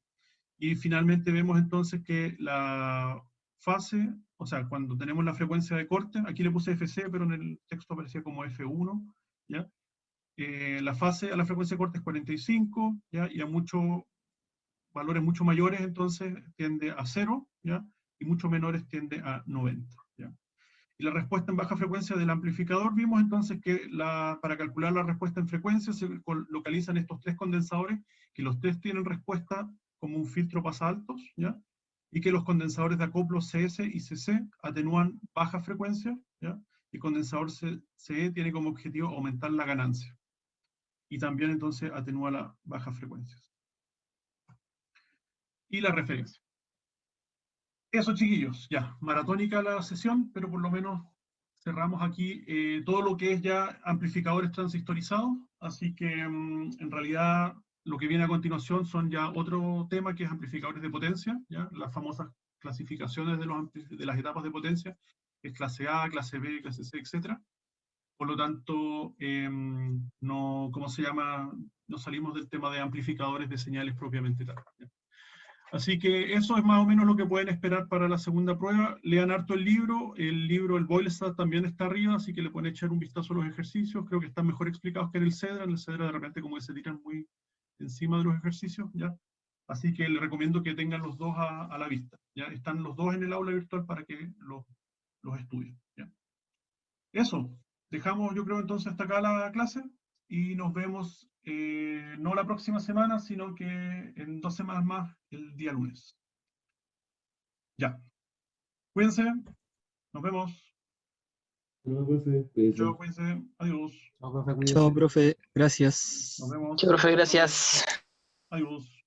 Y finalmente vemos entonces que la fase, o sea, cuando tenemos la frecuencia de corte, aquí le puse FC, pero en el texto aparecía como F1, ¿ya? La fase a la frecuencia de corte es 45, ¿ya? Y a valores mucho mayores, entonces tiende a 0, ¿ya? Y mucho menores tiende a 90, ¿ya? Y la respuesta en baja frecuencia del amplificador, vimos entonces que para calcular la respuesta en frecuencia se localizan estos tres condensadores, que los tres tienen respuesta como un filtro pasaltos, ¿ya? Y que los condensadores de acoplo CS y CC atenúan baja frecuencia, ¿ya? Y condensador CE tiene como objetivo aumentar la ganancia. Y también entonces atenúa las bajas frecuencias. Y la referencia. Eso, chiquillos, ya, maratónica la sesión, pero por lo menos cerramos aquí todo lo que es ya amplificadores transistorizados, así que en realidad lo que viene a continuación son ya otro tema que es amplificadores de potencia, ¿ya? Las famosas clasificaciones de las etapas de potencia, que es clase A, clase B, clase C, etc. Por lo tanto, no, ¿cómo se llama? No salimos del tema de amplificadores de señales propiamente tal, ¿ya? Así que eso es más o menos lo que pueden esperar para la segunda prueba. Lean harto el libro, el Boilestad también está arriba, así que le pueden echar un vistazo a los ejercicios. Creo que están mejor explicados que en el Cedra de repente como que se tiran muy encima de los ejercicios, ¿ya? Así que les recomiendo que tengan los dos a la vista, ¿ya? Están los dos en el aula virtual para que los estudien, ¿ya? Eso, dejamos yo creo entonces hasta acá la clase y nos vemos no la próxima semana, sino que en 2 semanas más, el día lunes. Ya, cuídense, nos vemos. No, profe, cuídese. Cuídense, adiós, No, profe, cuídese. Chao, profe. nos Gracias. vemos, Chao, profe, gracias. adiós.